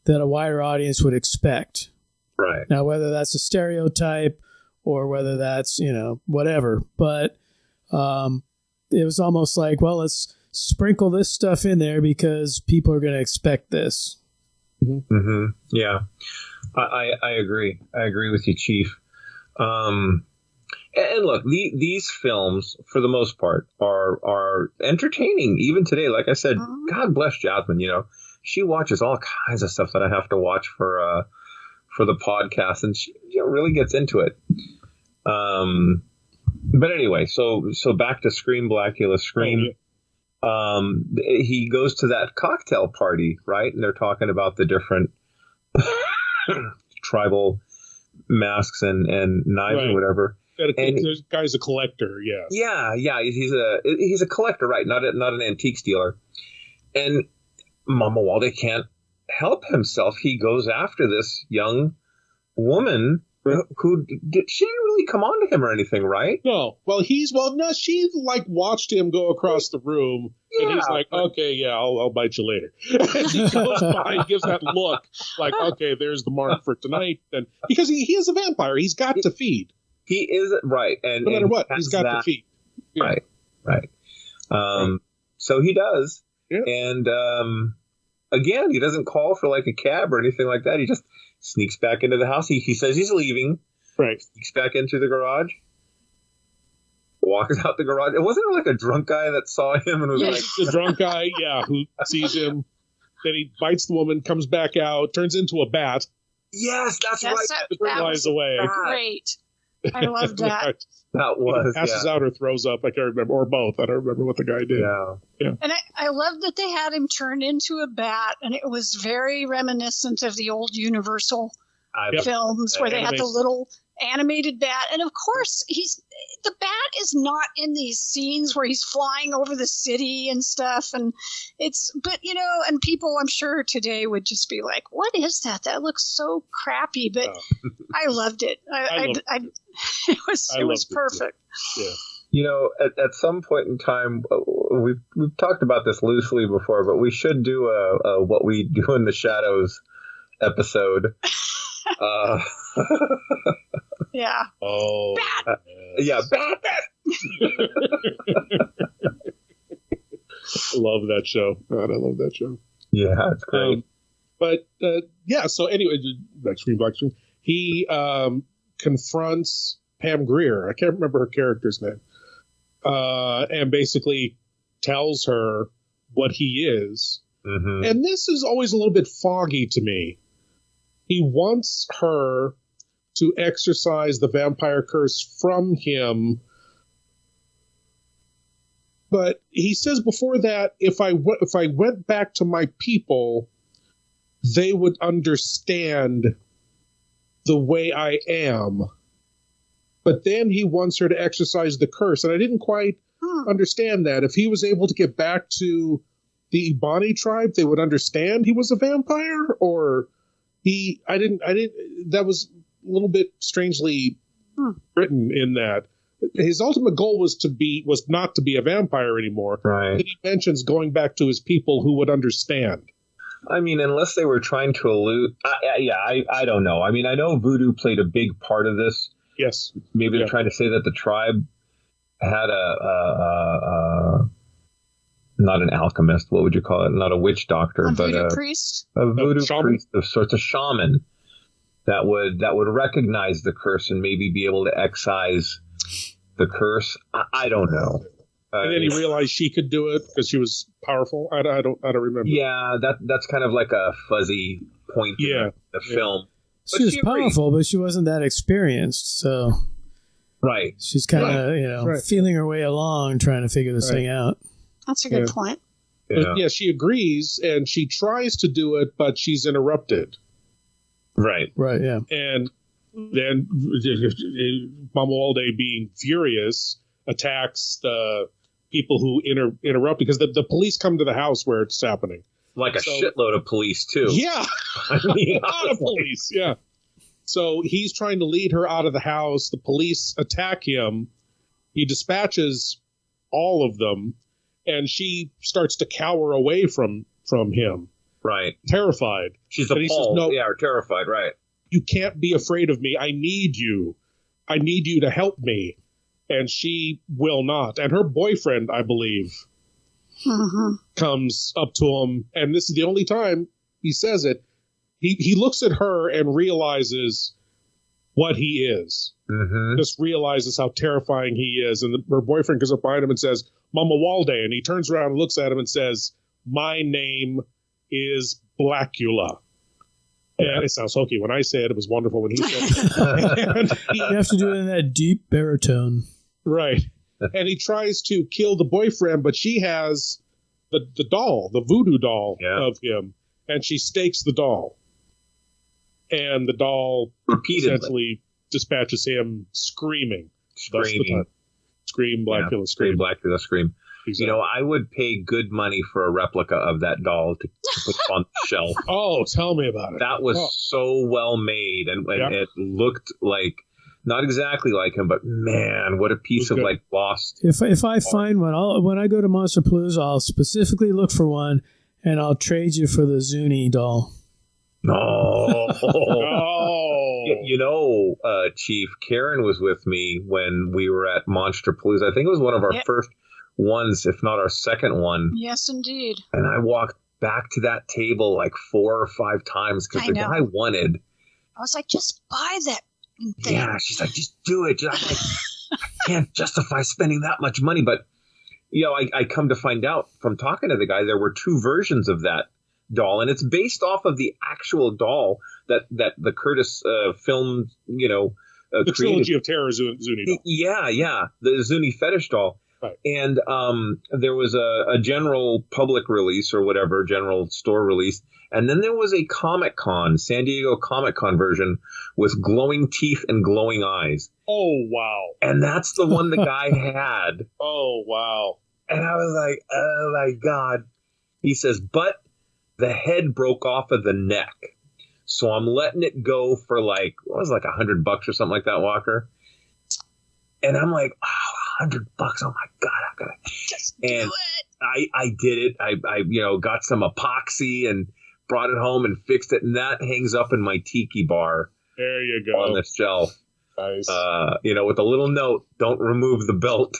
that a wider audience would expect. Right. Now, whether that's a stereotype or whether that's, you know, whatever, but it was almost like, well, let's sprinkle this stuff in there because people are going to expect this. Mm-hmm. Yeah, I agree. I agree with you, Chief. And look, these films, for the most part, are entertaining even today. Like I said, God bless Jasmine. You know, she watches all kinds of stuff that I have to watch for the podcast, and she really gets into it. But anyway, so back to Scream Blacula Scream. He goes to that cocktail party, right? And they're talking about the different tribal masks and knives or whatever. This guy's a collector, yeah. Yeah, he's a collector, right? Not an antique dealer. And Mamuwalde can't help himself. He goes after this young woman who she didn't really come on to him or anything, right? No. Well, she like watched him go across the room, and he's like, okay, yeah, I'll bite you later. And he goes by and gives that look, like, okay, there's the mark for tonight. And because he is a vampire, he's got to feed. He is right, and no matter what, he's got to feed. Yeah. Right. So he does, and again, he doesn't call for like a cab or anything like that. He just sneaks back into the house. He says he's leaving. Right. Sneaks back into the garage. Walks out the garage. It wasn't like a drunk guy that saw him and was like... The drunk guy, who sees him. Then he bites the woman, comes back out, turns into a bat. Yes, that's right. That flies away. Great. I love that. That was, passes out or throws up. I can't remember. Or both. I don't remember what the guy did. Yeah. And I love that they had him turned into a bat, and it was very reminiscent of the old Universal films where they had the little animated bat. And of course, the bat is not in these scenes where he's flying over the city and stuff. And but you know, and people I'm sure today would just be like, what is that? That looks so crappy. But I loved it. It was perfect. Yeah. You know, at some point in time, we've talked about this loosely before, but we should do a what we do in the shadows episode. Yeah. Oh. Bat. Bat. I love that show. God, I love that show. Yeah, it's great. So anyway, Scream Black Scream. He confronts Pam Grier. I can't remember her character's name. And basically tells her what he is. Mm-hmm. And this is always a little bit foggy to me. He wants her to exorcise the vampire curse from him. But he says before that, if I went back to my people, they would understand the way I am. But then he wants her to exorcise the curse. And I didn't quite understand that. If he was able to get back to the Ebony tribe, they would understand he was a vampire? Or I didn't, that was a little bit strangely written in that. his ultimate goal was not to be a vampire anymore. Right. But he mentions going back to his people who would understand. I mean, unless they were trying to allude. I don't know. I mean, I know voodoo played a big part of this. Yes. Maybe they're trying to say that the tribe had not an alchemist. What would you call it? Not a witch doctor, but voodoo priest. A voodoo priest of sorts, a shaman that would recognize the curse and maybe be able to excise the curse. I don't know. And then he realized she could do it because she was powerful. I don't remember. Yeah, that's kind of like a fuzzy point in the film. She was powerful, but she wasn't that experienced. So, right, she's kind of feeling her way along, trying to figure this thing out. That's a good point. Yeah, she agrees and she tries to do it, but she's interrupted. Right, yeah. And then Mamuwalde, being furious, attacks the people who interrupt because the police come to the house where it's happening. Like a shitload of police, too. Yeah. A lot of police, yeah. So he's trying to lead her out of the house. The police attack him. He dispatches all of them, and she starts to cower away from him. Right. Terrified. She's appalled. No, terrified, right. You can't be afraid of me. I need you. I need you to help me. And she will not. And her boyfriend, I believe, comes up to him, and this is the only time he says it. He looks at her and realizes what he is. Just realizes how terrifying he is. And her boyfriend goes up behind him and says, Mamuwalde. And he turns around and looks at him and says, my name is Blacula. And it sounds hokey when I say it. It was wonderful when he said it. You have to do it in that deep baritone. Right. And he tries to kill the boyfriend, but she has the doll, the voodoo doll of him, and she stakes the doll. And the doll essentially dispatches him screaming. Scream Blacula Scream. Scream Blacula Scream. Exactly. You know, I would pay good money for a replica of that doll to put on the shelf. Oh, tell me about it. That was so well made, and it looked like not exactly like him, but man, what a piece of like lost. If I find one, when I go to Monster Palooza, I'll specifically look for one, and I'll trade you for the Zuni doll. No. You know, Chief, Karen was with me when we were at Monster Palooza. I think it was one of our first ones, if not our second one. Yes, indeed. And I walked back to that table like 4 or 5 times because the guy wanted. I was like, just buy that thing. Yeah, she's like, just do it. I'm like, I can't justify spending that much money. But, you know, I come to find out from talking to the guy, there were 2 versions of that doll, and it's based off of the actual doll that the Curtis film, you know, the created. Trilogy of Terror Zuni doll. Yeah, the Zuni fetish doll. Right. And there was a general public release or whatever, general store release. And then there was a Comic-Con, San Diego Comic-Con version with glowing teeth and glowing eyes. Oh, wow. And that's the one the guy had. Oh, wow. And I was like, oh, my God. He says, but the head broke off of the neck. So I'm letting it go for like, what was it, like $100 or something like that, Walker? And I'm like, oh, $100. Oh my God. I'm gonna just do it. I did it. I got some epoxy and brought it home and fixed it. And that hangs up in my tiki bar. There you go. On the shelf. Nice. With a little note, don't remove the belt.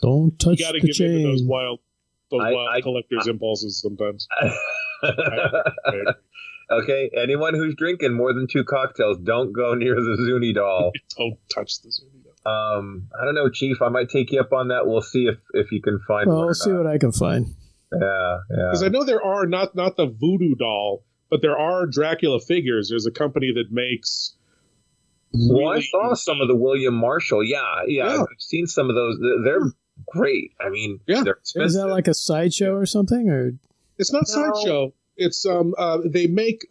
Don't touch you gotta the give chain. Into those wild collector's impulses sometimes. Okay, anyone who's drinking more than 2 cocktails, don't go near the Zuni doll. Don't touch the Zuni doll. I don't know, Chief. I might take you up on that. We'll see if you can find one. We'll see what I can find. Yeah. Because I know there are not the voodoo doll, but there are Dracula figures. There's a company that makes. Well, I saw some of the William Marshall. Yeah. I've seen some of those. They're great. I mean, they're expensive. Is that like a sideshow or something? Or it's not sideshow. It's they make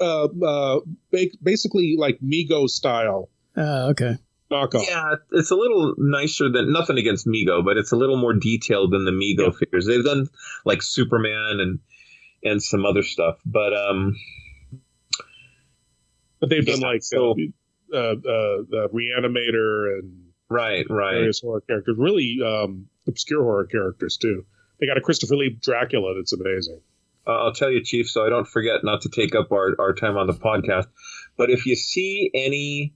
basically like Mego style. Okay. Knockoff. Yeah, it's a little nicer than, nothing against Mego, but it's a little more detailed than the Mego figures. They've done like Superman and some other stuff, but they've done like the Reanimator and various horror characters. Really obscure horror characters too. They got a Christopher Lee Dracula that's amazing. I'll tell you, Chief, so I don't forget not to take up our time on the podcast. But if you see any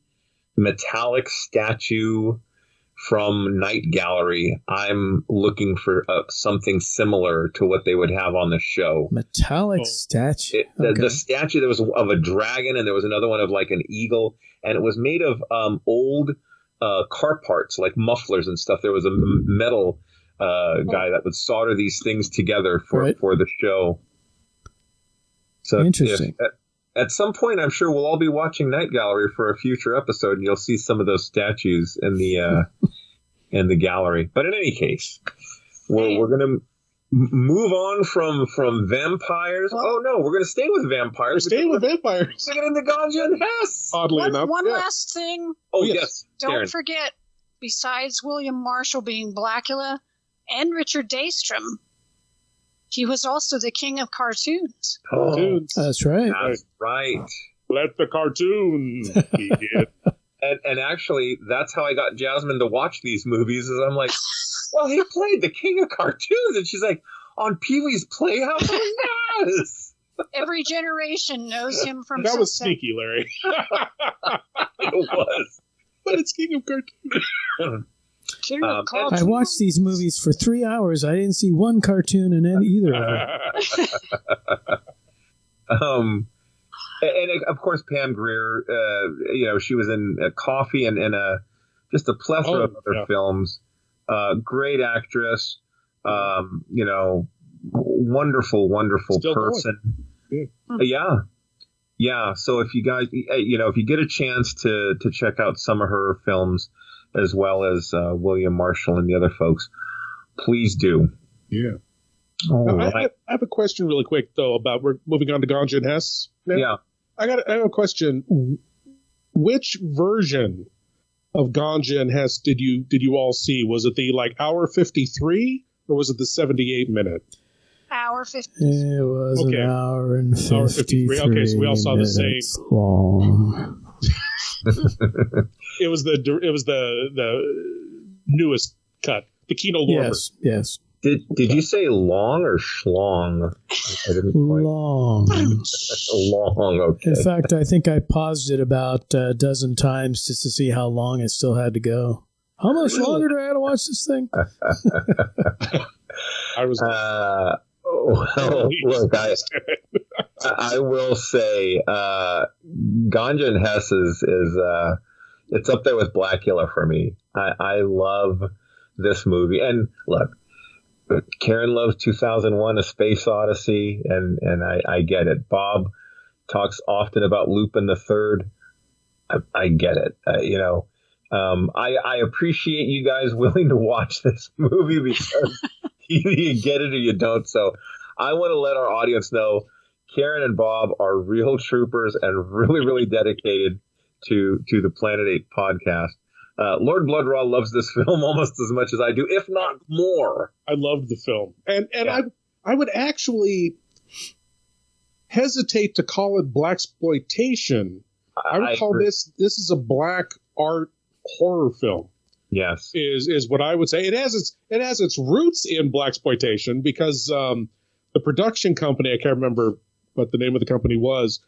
metallic statue from Night Gallery, I'm looking for something similar to what they would have on the show. Metallic statue? The statue that was of a dragon, and there was another one of like an eagle, and it was made of old car parts, like mufflers and stuff. There was a metal guy that would solder these things together for the show. So interesting. At some point, I'm sure we'll all be watching Night Gallery for a future episode, and you'll see some of those statues in the gallery. But in any case, we're going to move on from vampires. Oh no, we're going to stay with vampires. We're staying with vampires. We're getting into Ganja and Hess. Oddly enough. One last thing. Oh yes. Don't forget, besides William Marshall being Blacula and Richard Daystrom, he was also the king of cartoons. Cartoons. That's right. That's right. Let the cartoon begin. And actually, that's how I got Jasmine to watch these movies. Is I'm like, well, he played the king of cartoons, and she's like, on Pee-wee's Playhouse. Yes. Every generation knows him from. That was sneaky, Larry. It was, but it's king of cartoons. I watched these movies for 3 hours. I didn't see one cartoon in either of them. And of course, Pam Grier, she was in Coffee and just a plethora of other films. Great actress, wonderful still person. Yeah. So if you guys, if you get a chance to check out some of her films, as well as William Marshall and the other folks, please do. Yeah. Right. I have a question really quick, though, about we're moving on to Ganja and Hess. Now. Yeah. I have a question. Which version of Ganja and Hess did you all see? Was it the hour 53 or was it the 78-minute? Hour 53. It was an hour and 53. Okay, so we all saw the same. Long. It was the newest cut, the Kino Lorber. Yes. Did you say long or schlong? I didn't quite. Long. Long. Okay. In fact, I think I paused it about a dozen times just to see how long it still had to go. How much longer do I have to watch this thing? I was. Look, I will say, Ganja and Hess is it's up there with Blacula for me. I love this movie, and look, Karen loves 2001: A Space Odyssey, and I get it. Bob talks often about Lupin the Third. I get it. I appreciate you guys willing to watch this movie because either you get it or you don't. So I want to let our audience know Karen and Bob are real troopers and really, really dedicated to the Planet 8 podcast. Lord Blood-Rah loves this film almost as much as I do, if not more. I loved the film. And I would actually hesitate to call it Blaxploitation. I would call this is a black art horror film. Yes. Is what I would say. It has its roots in Blaxploitation because the production company, I can't remember what the name of the company was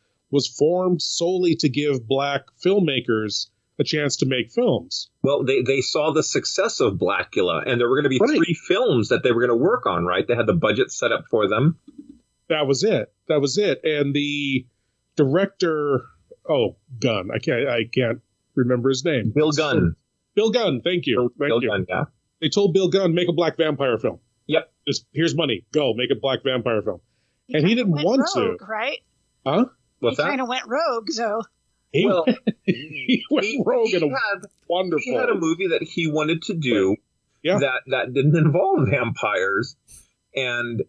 formed solely to give black filmmakers a chance to make films. Well, they saw the success of Blacula, and there were going to be 3 films that they were going to work on, right? They had the budget set up for them. That was it. And the director, Gunn. I can't remember his name. Bill Gunn. Bill Gunn. Thank you. Bill Gunn, yeah. They told Bill Gunn, make a black vampire film. Yep. Just here's money. Go make a black vampire film. And he didn't want rogue, to. Right? Huh? What's that? He kind of went rogue, though. He went rogue and wonderful. He had a movie that he wanted to do that didn't involve vampires. And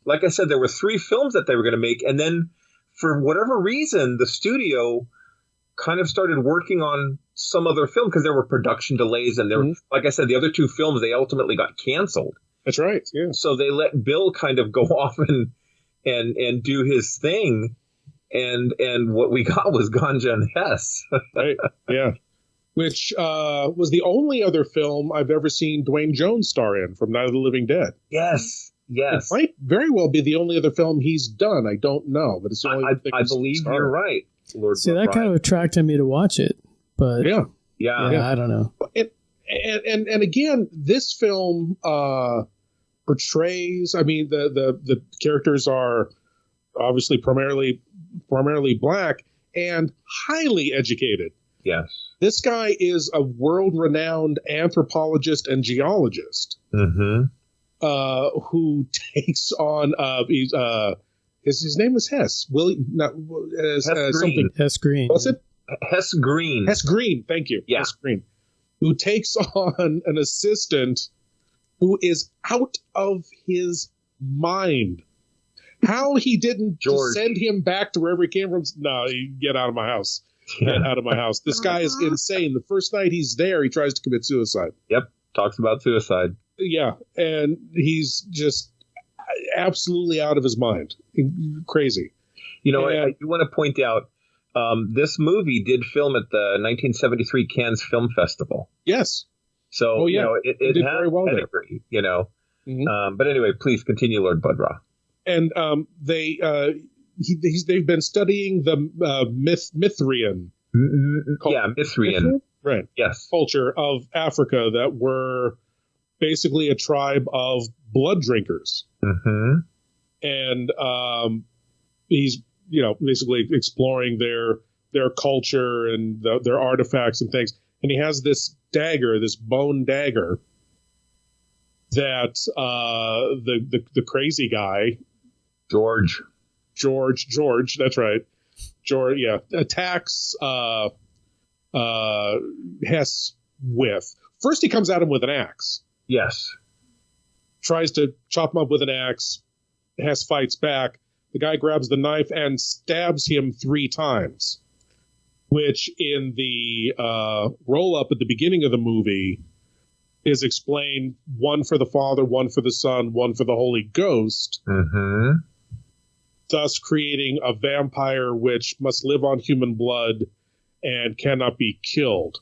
like I said, there were 3 films that they were going to make. And then for whatever reason, the studio kind of started working on some other film because there were production delays. And there, like I said, the other 2 films, they ultimately got canceled. That's right. Yeah. So they let Bill kind of go off and do his thing. And what we got was Ganja and Hess. Right. Yeah. Which was the only other film I've ever seen Dwayne Jones star in from Night of the Living Dead. Yes. Yes. It might very well be the only other film he's done. I don't know, but it's the only thing I believe you're right, Lord. See, that kind of attracted me to watch it, but yeah, I don't know. And again, this film portrays. I mean, the characters are obviously primarily black and highly educated. Yes, this guy is a world-renowned anthropologist and geologist. Mm-hmm. Who takes on his name is Hess. Hess Green. Something. Hess Green. What's it? Hess Green. Hess Green. Thank you. Yeah. Hess Green. Who takes on an assistant who is out of his mind. How he didn't just send him back to wherever he came from? No, you get out of my house. Get out of my house. This guy is insane. The first night he's there, he tries to commit suicide. Yep. Talks about suicide. Yeah, and he's just absolutely out of his mind. Crazy. You know, I do want to point out, this movie did film at the 1973 Cannes Film Festival. Yes. So, you know, it did has very well pedigree, you know. Mm-hmm. But anyway, please continue, Lord Blood-Rah. And they've been studying the Mithrian. Mithrian. Right. Yes. Culture of Africa that were basically a tribe of blood drinkers. Mm-hmm. And he's, basically exploring their culture and their artifacts and things. And he has this dagger, this bone dagger, that the crazy guy, George, that's right. George, yeah, attacks Hess with. First, he comes at him with an axe. Yes. Tries to chop him up with an axe. Hess fights back. The guy grabs the knife and stabs him 3 times, which in the roll-up at the beginning of the movie is explained, 1 for the Father, 1 for the Son, 1 for the Holy Ghost, thus creating a vampire which must live on human blood and cannot be killed.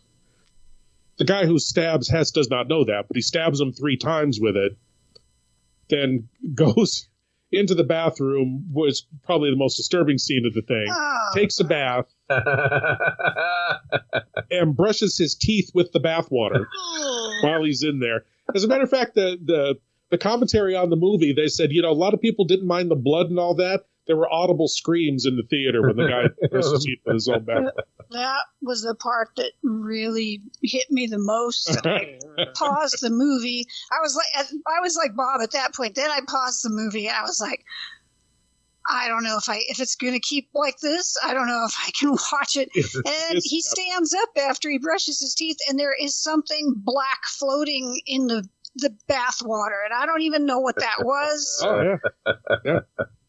The guy who stabs Hess does not know that, but he stabs him 3 times with it, then goes into the bathroom, was probably the most disturbing scene of the thing, takes a bath, and brushes his teeth with the bathwater while he's in there. As a matter of fact, the commentary on the movie, they said, a lot of people didn't mind the blood and all that. There were audible screams in the theater when the guy brushed his teeth with his own bath. That was the part that really hit me the most. I paused the movie. I was like Bob at that point. Then I paused the movie and I was like, I don't know if it's going to keep like this. I don't know if I can watch it. And he stands up after he brushes his teeth, and there is something black floating in the bath water, and I don't even know what that was. Oh yeah.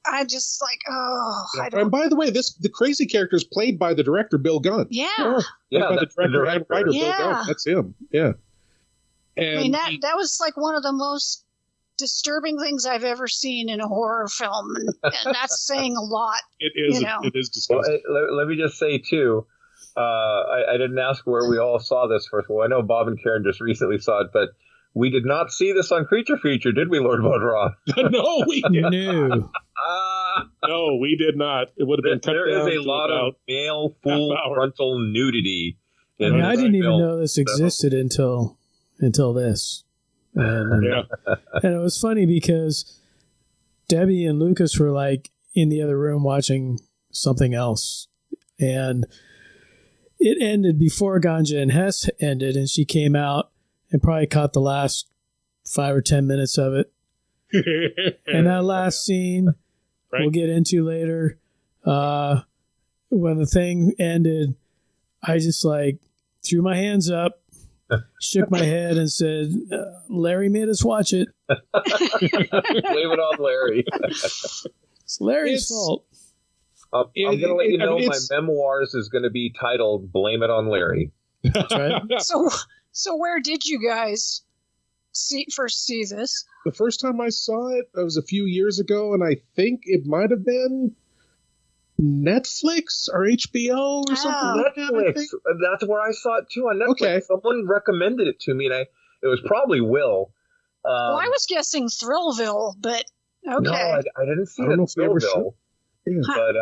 I'm just like, I don't. And by the way, the crazy character is played by the director Bill Gunn. Yeah. By the director and writer Yeah. Bill Gunn. That's him. Yeah. And I mean, that was like one of the most disturbing things I've ever seen in a horror film, and that's saying a lot. It is. It is disgusting. Well, let me just say too. I didn't ask where we all saw this first of all. I know Bob and Karen just recently saw it, but we did not see this on Creature Feature, did we, Lord Blood-Rah? No, we didn't. No. No, we did not. It would have been cut down. There is a lot of male full frontal nudity. I didn't even know this existed until this. And it was funny because Debbie and Lucas were like in the other room watching something else, and it ended before Ganja and Hess ended, and she came out and probably caught the last 5 or 10 minutes of it. And that last scene we'll get into later, when the thing ended, I just threw my hands up, shook my head, and said, Larry made us watch it. Blame it on Larry. It's Larry's fault. I'm going to let you know my memoirs is going to be titled Blame It on Larry. That's right. So where did you guys first see this? The first time I saw it was a few years ago, and I think it might have been Netflix or HBO or something. Netflix. That's where I saw it too on Netflix. Okay. Someone recommended it to me, and it was probably Will. Well, I was guessing Thrillville, but okay. No, I didn't see it in Thrillville. But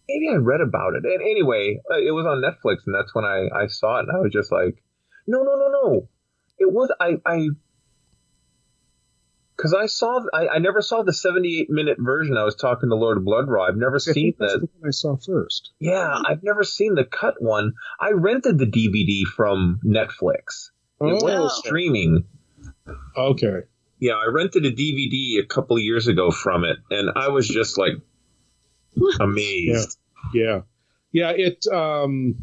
maybe I read about it. And anyway, it was on Netflix, and that's when I saw it, and I was just like, no. It was because I never saw the 78-minute version. I was talking to Lord Blood-Rah. I've never seen that. That's the one I saw first. Yeah, I've never seen the cut one. I rented the DVD from Netflix. It was streaming. Okay. Yeah, I rented a DVD a couple of years ago from it, and I was just like amazed. Yeah. It's and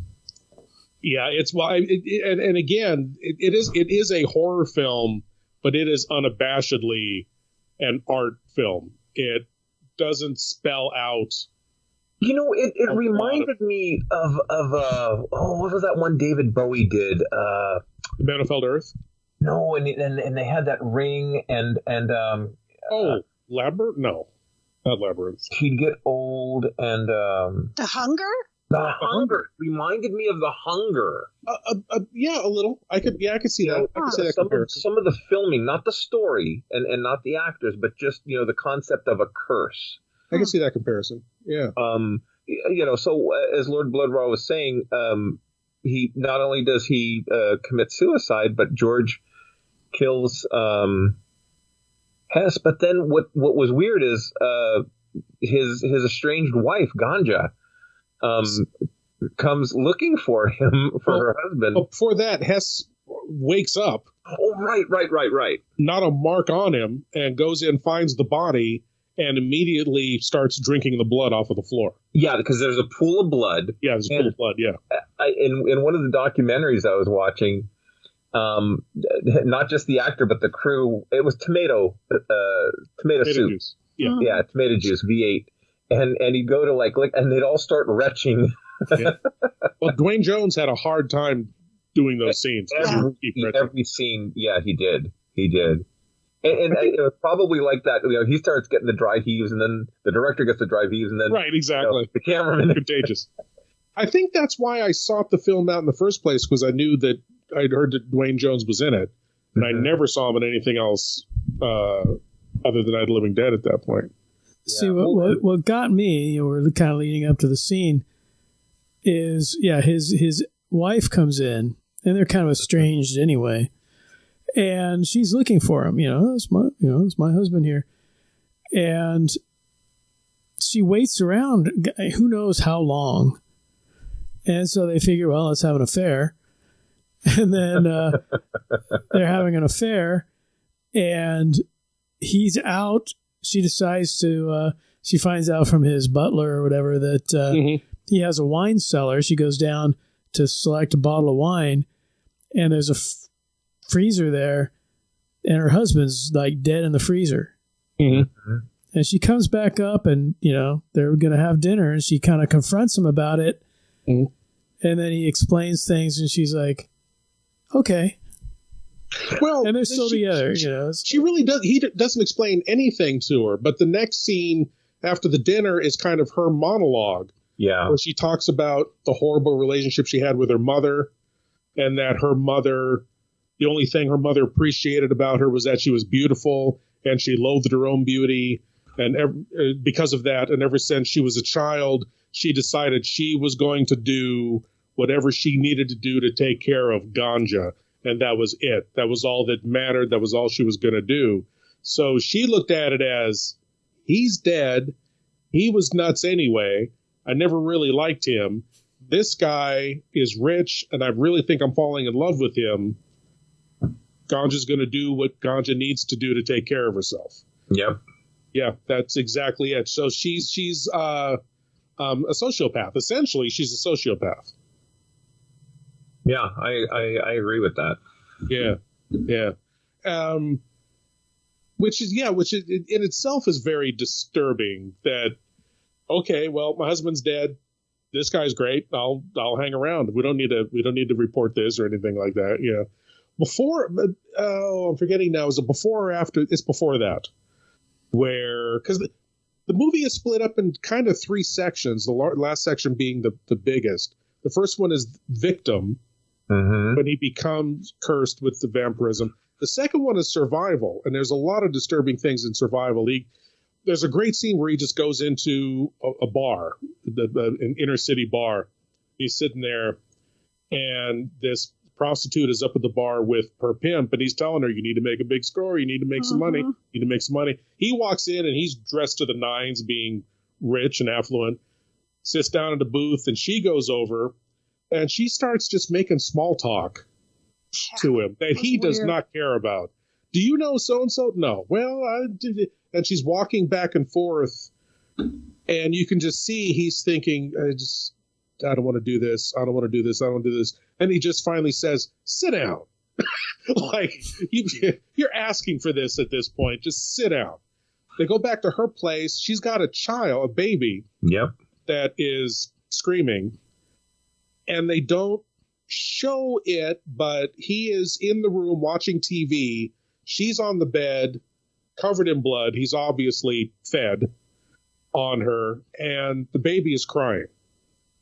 again, it is a horror film, but it is unabashedly an art film. It doesn't spell out. It reminded me of what was that one David Bowie did? Man Who Fell to Earth. No, and they had that ring and Labyrinth? No, not Labyrinth. He'd get old and The Hunger. The Hunger reminded me of The Hunger. Yeah, a little. I could see that. I could see that comparison. Some of the filming, not the story and not the actors, but just the concept of a curse. I can see that comparison. Yeah. So as Lord Blood-Rah was saying, he not only does he commit suicide, but George kills Hess. But then what was weird is his estranged wife Ganja comes looking for him her husband. But before that, Hess wakes up. Oh, right. Not a mark on him, and goes in, finds the body, and immediately starts drinking the blood off of the floor. Yeah, because there's a pool of blood. Yeah, there's a pool of blood, yeah. In one of the documentaries I was watching, not just the actor, but the crew, it was tomato soup. Juice. Yeah. Yeah, tomato juice, V8. And he'd go to and they'd all start retching. Yeah. Well, Dwayne Jones had a hard time doing those scenes. Every scene, yeah, he did. And it was probably like that. He starts getting the dry heaves, and then the director gets the dry heaves, and then right, exactly. The cameraman. Contagious. I think that's why I sought the film out in the first place, because I knew that I'd heard that Dwayne Jones was in it, and I never saw him in anything else other than Night of the Living Dead at that point. See, what got me, we're kind of leading up to the scene, is his wife comes in, and they're kind of estranged anyway. And she's looking for him, it's my husband here. And she waits around, who knows how long. And so they figure, well, let's have an affair. And then they're having an affair, and he's out. She decides to, she finds out from his butler or whatever that he has a wine cellar. She goes down to select a bottle of wine, and there's a freezer there, and her husband's dead in the freezer. Mm-hmm. And she comes back up, and they're gonna have dinner, and she kind of confronts him about it. Mm-hmm. And then he explains things, and she's like, okay. Well, and they're still together. She really does. He doesn't explain anything to her, but the next scene after the dinner is kind of her monologue. Yeah, where she talks about the horrible relationship she had with her mother, and that her mother, the only thing her mother appreciated about her was that she was beautiful, and she loathed her own beauty. And because of that, and ever since she was a child, she decided she was going to do whatever she needed to do to take care of Ganja. And that was it. That was all that mattered. That was all she was going to do. So she looked at it as, he's dead. He was nuts anyway. I never really liked him. This guy is rich, and I really think I'm falling in love with him. Ganja's going to do what Ganja needs to do to take care of herself. Yep. Yeah, that's exactly it. So she's a sociopath. Essentially, she's a sociopath. Yeah, I agree with that. Yeah. Which in itself is very disturbing. That, okay, well, my husband's dead. This guy's great. I'll hang around. We don't need to report this or anything like that. Yeah. Before, I'm forgetting now. Is it before or after? It's before that. Where, because the movie is split up in kind of 3 sections, the last section being the biggest. The first one is Victim, when he becomes cursed with the vampirism. The second one is Survival, and there's a lot of disturbing things in Survival. There's a great scene where he just goes into a bar, an inner city bar. He's sitting there, and this prostitute is up at the bar with her pimp, and he's telling her, you need to make a big score, you need to make some money, you need to make some money. He walks in, and he's dressed to the nines, being rich and affluent, sits down at the booth, and she goes over, and she starts just making small talk to him that he does not care about. Do you know so-and-so? No. Well, and she's walking back and forth, and you can just see he's thinking, I don't want to do this. I don't want to do this. I don't want to do this. And he just finally says, sit down. Like, you're asking for this at this point. Just sit down. They go back to her place. She's got a baby. Yep. That is screaming. And they don't show it, but he is in the room watching TV. She's on the bed, covered in blood. He's obviously fed on her. And the baby is crying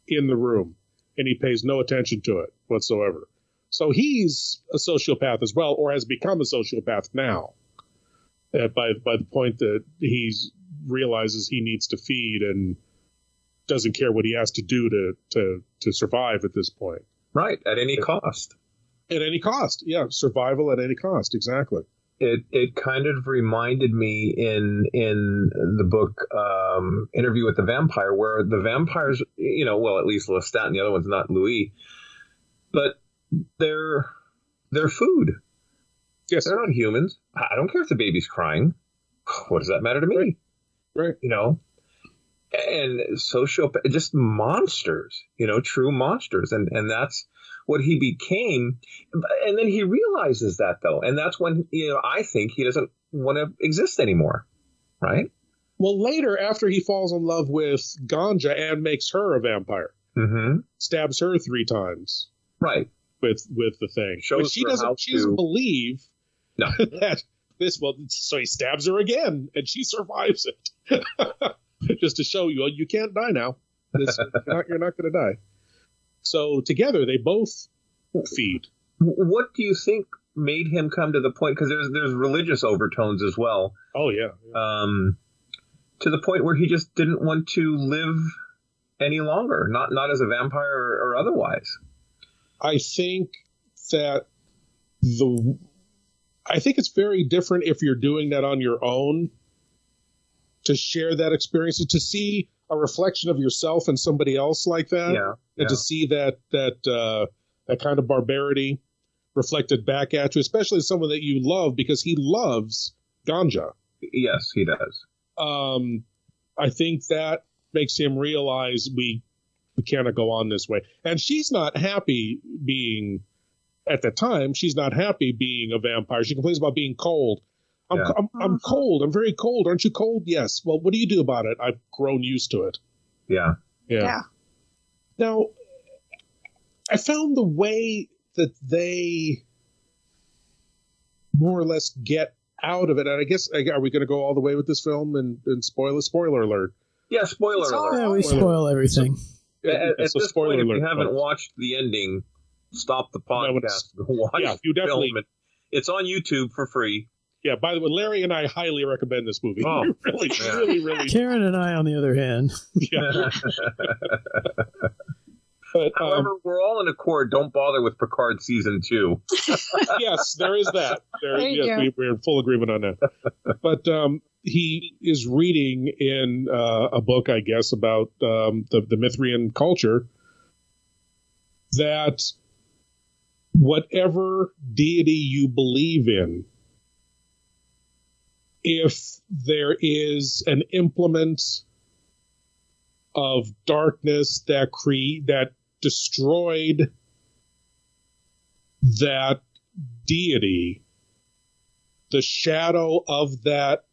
in the room, and he pays no attention to it whatsoever. So he's a sociopath as well, or has become a sociopath now, by the point that he realizes he needs to feed and doesn't care what he has to do to survive at this point. Right, at any cost. At any cost, yeah, survival at any cost, exactly. It kind of reminded me in the book Interview with the Vampire, where the vampires, well, at least Lestat and the other one's not Louis, but they're food. Yes. They're not humans. I don't care if the baby's crying. What does that matter to me? Right. And sociopath, just monsters, true monsters. And that's what he became. And then he realizes that, though. And that's when, I think he doesn't want to exist anymore. Right? Well, later, after he falls in love with Ganja and makes her a vampire, stabs her 3 times. Right. With the thing. But she doesn't believe that this, so he stabs her again, and she survives it. Just to show you can't die now. You're not going to die. So together, they both feed. What do you think made him come to the point? Because there's religious overtones as well. Oh, yeah. To the point where he just didn't want to live any longer, not as a vampire or otherwise. I think that I think it's very different if you're doing that on your own, to share that experience, to see a reflection of yourself in somebody else like that, and to see that kind of barbarity reflected back at you, especially someone that you love, because he loves Ganja. Yes, he does. I think that makes him realize we cannot go on this way. And she's not happy being, at the time, she's not happy being a vampire. She complains about being cold. I'm cold. I'm very cold. Aren't you cold? Yes. Well, what do you do about it? I've grown used to it. Yeah. Now, I found the way that they more or less get out of it, and I guess, are we going to go all the way with this film and spoil it? Spoiler alert. Yeah, spoiler alert. Yeah, we spoil everything. At this point, if you haven't watched the ending, stop the podcast. Watch you definitely. Film. It's on YouTube for free. Yeah, by the way, Larry and I highly recommend this movie. Oh, really. Karen and I, on the other hand. Yeah. But, however, we're all in accord. Don't bother with Picard season 2. Yes, there is that. We're in full agreement on that. But he is reading in a book, I guess, about the Mithrian culture, that whatever deity you believe in, if there is an implement of darkness that destroyed that deity, the shadow of that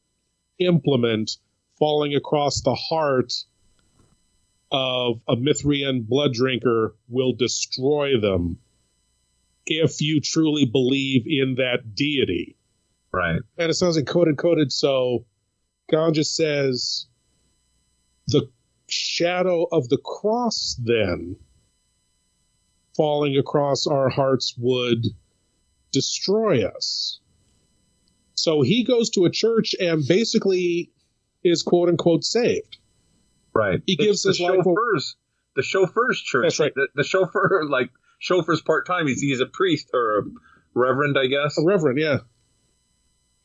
implement falling across the heart of a Mithrian blood drinker will destroy them if you truly believe in that deity. Right. And it sounds encoded. So Ganja says, the shadow of the cross then falling across our hearts would destroy us. So he goes to a church and basically is quote unquote saved. Right. He gives his life over. The chauffeur's church. That's right. The chauffeur, chauffeur's part-time. He's a priest or a reverend, I guess. A reverend, yeah.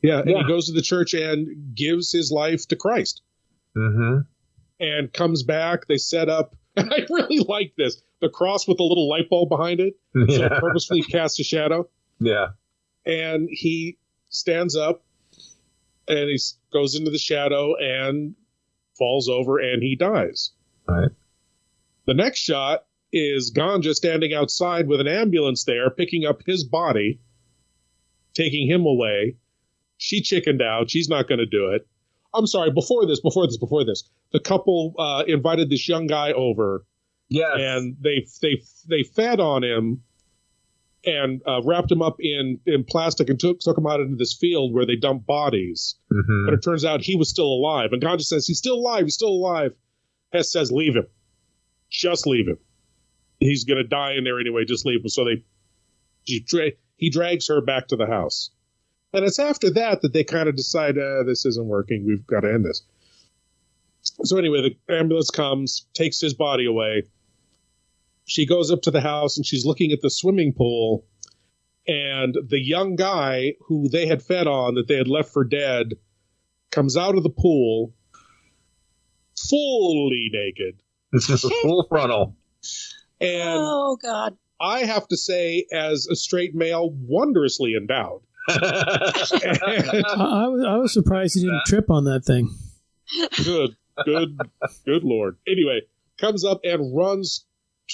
Yeah, and he goes to the church and gives his life to Christ. Mm-hmm. And comes back. They set up, and I really like this, the cross with a little light bulb behind it. So it purposefully casts a shadow. Yeah. And he stands up, and he goes into the shadow and falls over, and he dies. Right. The next shot is Ganja standing outside with an ambulance there, picking up his body, taking him away. She chickened out. She's not going to do it. I'm sorry. Before this, the couple invited this young guy over. Yes. And they fed on him and wrapped him up in plastic and took him out into this field where they dumped bodies. Mm-hmm. But it turns out he was still alive. And Ganja says, he's still alive. He's still alive. Hess says, leave him. Just leave him. He's going to die in there anyway. Just leave him. So he drags her back to the house. And it's after that they kind of decide, this isn't working. We've got to end this. So anyway, the ambulance comes, takes his body away. She goes up to the house and she's looking at the swimming pool. And the young guy who they had fed on, that they had left for dead, comes out of the pool fully naked. This is a full frontal. And oh, God. I have to say, as a straight male, wondrously endowed. I was surprised he didn't trip on that thing. Good Lord. Anyway, comes up and runs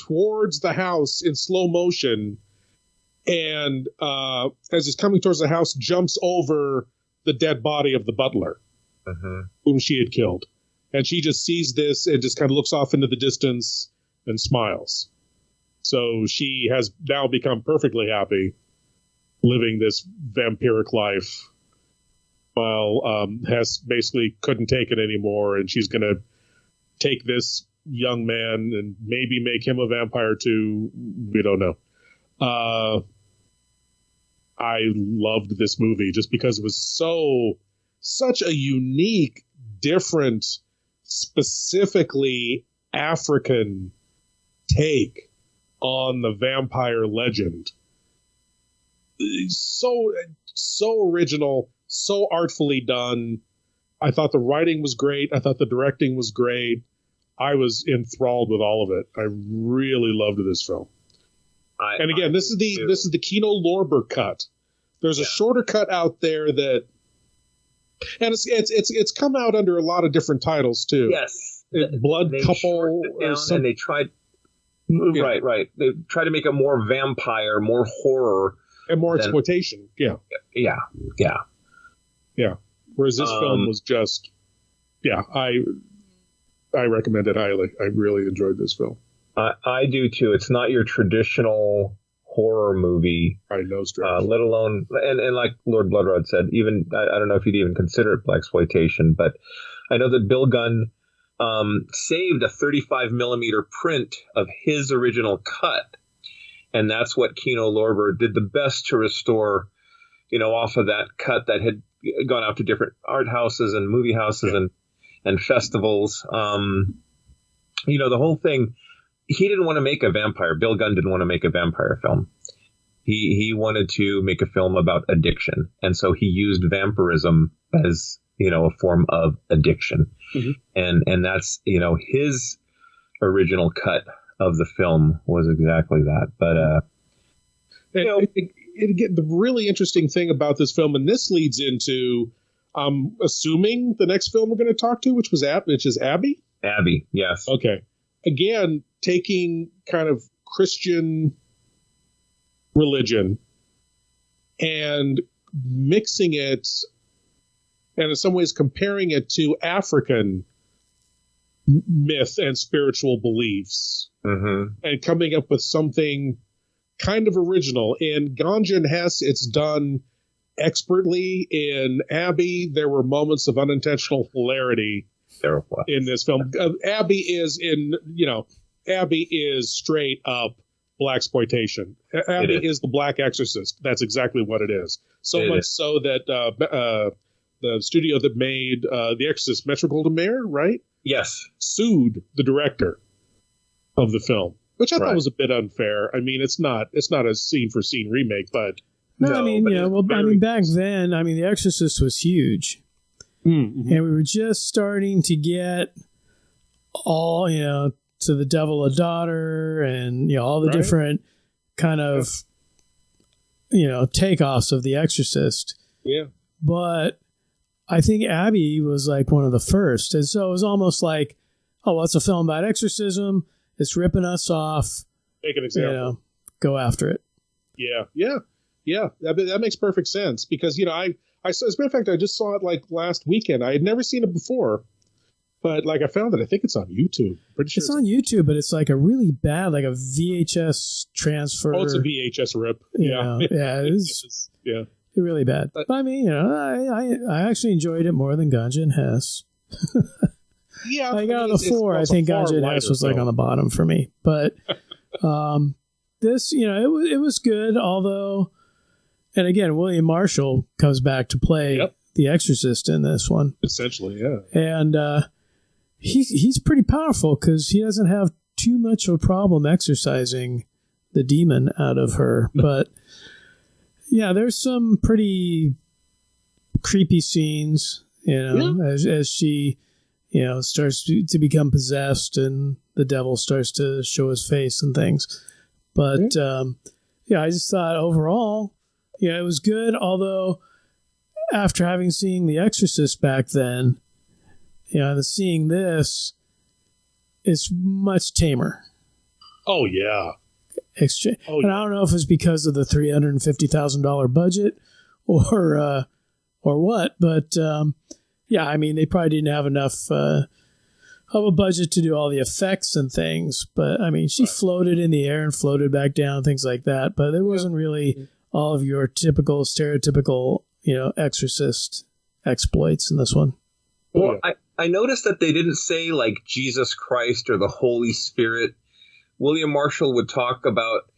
towards the house in slow motion. And as he's coming towards the house, jumps over the dead body of the butler, whom she had killed. And she just sees this and just kind of looks off into the distance and smiles. So she has now become perfectly happy living this vampiric life while Hess basically couldn't take it anymore. And she's going to take this young man and maybe make him a vampire too. We don't know. I loved this movie just because it was such a unique, different, specifically African take on the vampire legend. So original, so artfully done. I thought the writing was great. I thought the directing was great. I was enthralled with all of it. I really loved this film. And again, this is the Kino Lorber cut. There's a shorter cut out there that, and it's come out under a lot of different titles too. Yes, Blood Couple, and they tried. Right. They tried to make it more vampire, more horror, and more exploitation. Yeah. Whereas this film was just, I recommend it highly. I really enjoyed this film. I do too. It's not your traditional horror movie. I know, let alone, and like Lord Blood-Rah said, even I don't know if you'd even consider it Blaxploitation, but I know that Bill Gunn saved a 35 millimeter print of his original cut, and that's what Kino Lorber did the best to restore, off of that cut that had gone out to different art houses and movie houses and festivals. The whole thing. He didn't want to make a vampire. Bill Gunn didn't want to make a vampire film. He wanted to make a film about addiction, and so he used vampirism as a form of addiction, and that's his original cut of the film was exactly that. But the really interesting thing about this film, and this leads into, assuming the next film we're going to talk to, which is Abby. Abby, yes. Okay. Again, taking kind of Christian religion and mixing it, and in some ways comparing it to African myth and spiritual beliefs, and coming up with something kind of original. In Ganja and Hess, it's done expertly. In Abby, there were moments of unintentional hilarity terrible in this film. Abby is straight up Blaxploitation. Abby is the Black Exorcist. That's exactly what it is. So much so that the studio that made The Exorcist, Metro-Goldwyn-Mayer, right? Yes. Sued the director of the film, which I thought was a bit unfair. I mean, it's not a scene-for-scene remake, but... No, I mean, back then, The Exorcist was huge. Mm-hmm. And we were just starting to get all, to the Devil a Daughter and, all the different kind of, takeoffs of The Exorcist. Yeah. But I think Abby was like one of the first. And so it was almost like, oh, well, it's a film about exorcism. It's ripping us off. Make an example. Go after it. Yeah. That makes perfect sense because, I as a matter of fact, I just saw it like last weekend. I had never seen it before, but like I found it. I think it's on YouTube. Pretty sure it's on YouTube, but it's like a really bad, like a VHS transfer. Oh, it's a VHS rip. Yeah, it is. Yeah, really bad. But I mean, I actually enjoyed it more than Ganja and Hess. Yeah, like out of the four, I think Ganja and Hess was like on the bottom for me. But this, it was good, although. And again, William Marshall comes back to play the Exorcist in this one. Essentially, yeah. And he's pretty powerful because he doesn't have too much of a problem exorcising the demon out of her. But yeah, there's some pretty creepy scenes, as she, starts to become possessed and the devil starts to show his face and things. But I just thought overall, it was good, although after having seen The Exorcist back then, seeing this, it's much tamer. Oh, yeah. And I don't know if it's because of the $350,000 budget or what, but they probably didn't have enough of a budget to do all the effects and things. But, she floated in the air and floated back down, things like that. But there wasn't really all of your typical, stereotypical, exorcist exploits in this one. Well, I noticed that they didn't say like Jesus Christ or the Holy Spirit. William Marshall would talk about,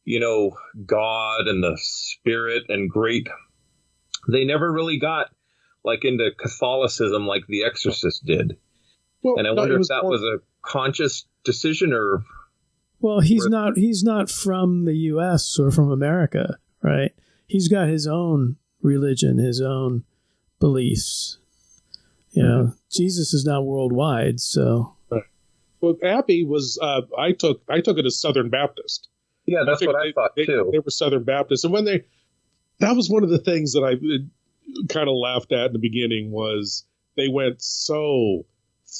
God and the Spirit and great. They never really got like into Catholicism like The Exorcist did. Well, and I wonder if that was a conscious decision or. Well, he's not from the U.S. or from America. Right. He's got his own religion, his own beliefs. Jesus is not worldwide. So, right. Well, Abby was. I took it as Southern Baptist. Yeah, that's what I thought too. They were Southern Baptist, and that was one of the things that I kind of laughed at in the beginning was they went so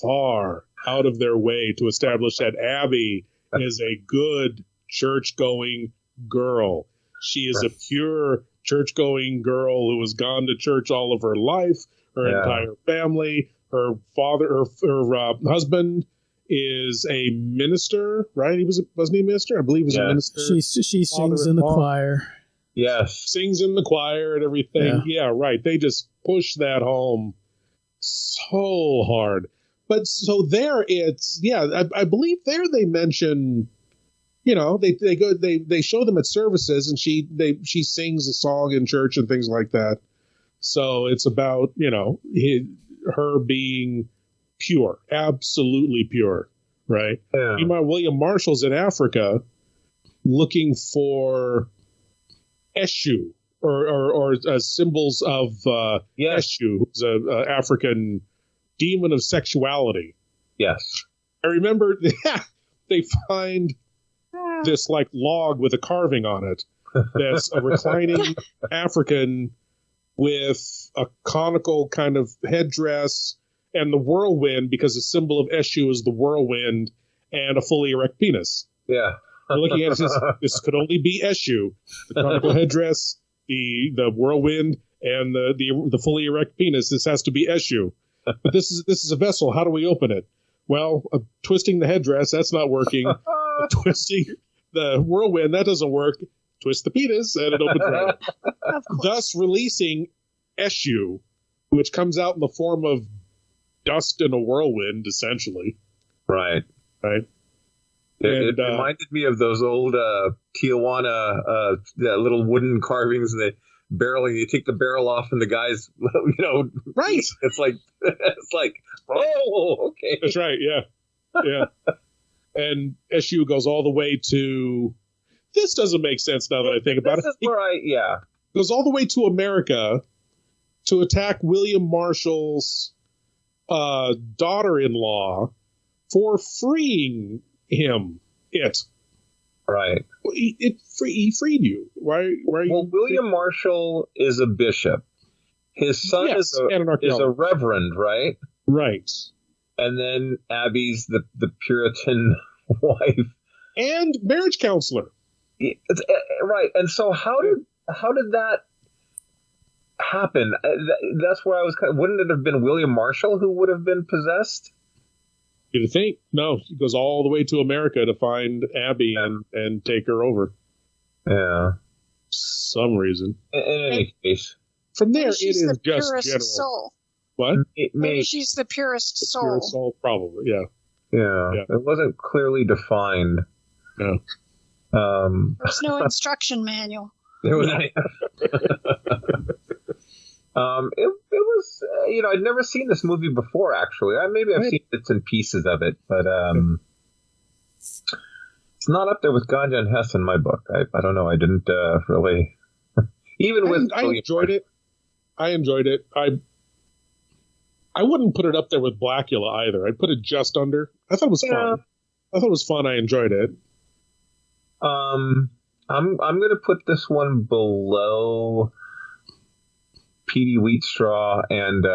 far out of their way to establish that Abby is a good church-going girl. She is a pure church-going girl who has gone to church all of her life, her entire family. Her father, her husband is a minister, right? Wasn't he a minister? I believe he was a minister. She sings in the choir. Yes. Sings in the choir and everything. Yeah, right. They just push that home so hard. But so there it's, I believe there they mention... they show them at services and she sings a song in church and things like that. So it's about, her being pure, absolutely pure. Right. Yeah. Meanwhile, William Marshall's in Africa looking for Eshu or symbols of Eshu, who's an African demon of sexuality. Yes. I remember they find this like log with a carving on it that's a reclining African with a conical kind of headdress and the whirlwind, because the symbol of Eshu is the whirlwind, and a fully erect penis. Yeah. We're looking at it, this could only be Eshu. The conical headdress, the whirlwind, and the fully erect penis. This has to be Eshu. But this is a vessel. How do we open it? Well, twisting the headdress, that's not working. Twisting the whirlwind, that doesn't work. Twist the penis, and it opens right up. Thus releasing Eshu, which comes out in the form of dust in a whirlwind, essentially. Right. It reminded me of those old Tijuana the little wooden carvings, the barrel. You take the barrel off, and the guys, right. It's like oh, okay. That's right. Yeah. And SU goes all the way to. This doesn't make sense now that I think about it. This is where goes all the way to America to attack William Marshall's daughter-in-law for freeing him. Right. He freed you. Why are you? Well, William Marshall is a bishop. His son is a reverend, right? Right. And then Abby's the Puritan wife and marriage counselor. Right. And so how did that happen? That's where I was wouldn't it have been William Marshall who would have been possessed? You'd think. No, he goes all the way to America to find Abby and take her over. Yeah. Some reason. In any case. From there, she's it is the just purest general. Soul. What? Maybe she's the purest soul. Purest soul, probably, yeah. Yeah. It wasn't clearly defined. No. There's no instruction manual. There was. It was, I'd never seen this movie before, actually. I've seen bits and pieces of it, but it's not up there with Ganja and Hess in my book. I don't know. I didn't really. I enjoyed it. I enjoyed it. I wouldn't put it up there with Blacula either. I'd put it just under. I thought it was fun. I thought it was fun. I enjoyed it. I'm going to put this one below Petey Wheatstraw and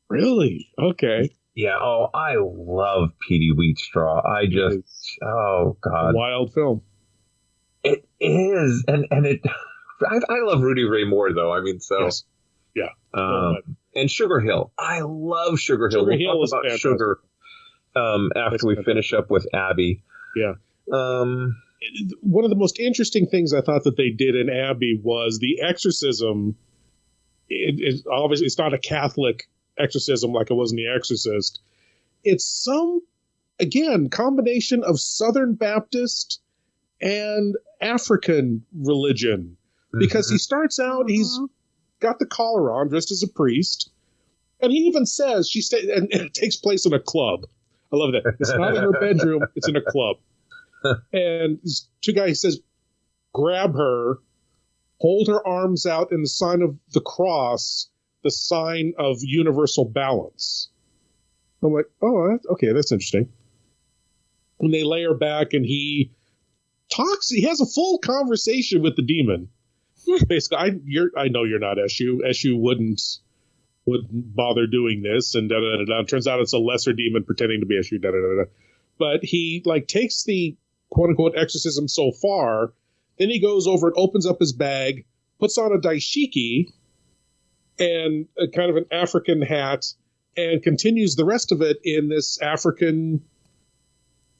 really? Okay. Yeah. Oh, I love Petey Wheatstraw. Oh God, a wild film. It is, and it. I love Rudy Ray Moore though. I mean, so yes. Yeah. And Sugar Hill. I love Sugar Hill. We'll talk about fantastic. Sugar after we finish up with Abby. Yeah. One of the most interesting things I thought that they did in Abby was the exorcism. Obviously, it's not a Catholic exorcism like it was in The Exorcist. It's some, again, combination of Southern Baptist and African religion. Because he starts out, he's got the collar on, dressed as a priest. And he even says, and it takes place in a club. I love that. It's not in her bedroom, it's in a club. And two guys says, grab her, hold her arms out in the sign of the cross, the sign of universal balance. I'm like, oh, okay, that's interesting. And they lay her back, and he talks. He has a full conversation with the demon. Basically, I know you're not Eshu. Eshu wouldn't bother doing this, and da da da da. Turns out it's a lesser demon pretending to be Eshu. Da da da da. But he takes the quote unquote exorcism so far. Then he goes over and opens up his bag, puts on a daishiki and a kind of an African hat, and continues the rest of it in this African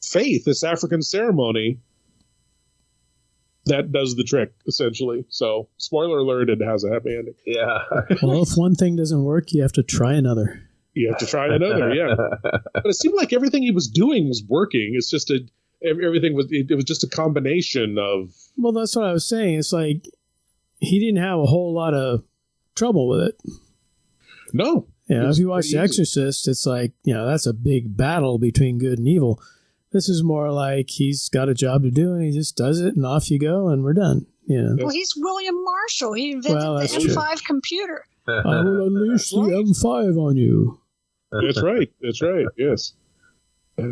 faith, this African ceremony that does the trick, essentially. So, spoiler alert, it has a happy ending. Yeah. Well, if one thing doesn't work, you have to try another. You have to try another, yeah. But it seemed like everything he was doing was working. It's just everything was just a combination of. Well, that's what I was saying. It's like he didn't have a whole lot of trouble with it. No. Yeah, if you watch The Exorcist, it's like, that's a big battle between good and evil. This is more like he's got a job to do and he just does it and off you go and we're done. Well, he's William Marshall. He invented the M5 computer. I will unleash the M5 on you. That's right. That's right. Yes.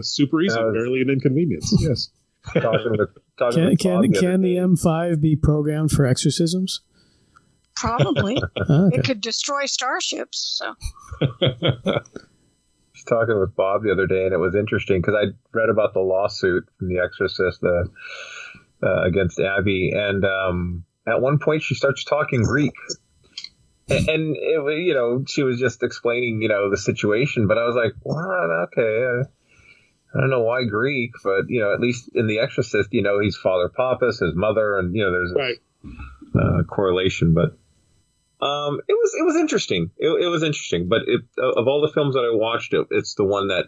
Super easy. Barely an inconvenience. Yes. Can the M5 be programmed for exorcisms? Probably. Okay. It could destroy starships. So. I was talking with Bob the other day, and it was interesting because I read about the lawsuit from The Exorcist against Abby, and at one point she starts talking Greek. And it, she was just explaining, the situation, but I was like, what? Okay. I don't know why Greek, but, at least in The Exorcist, he's Father Pappas, his mother, and, there's a correlation. But It was interesting. It was interesting, but of all the films that I watched, it's the one that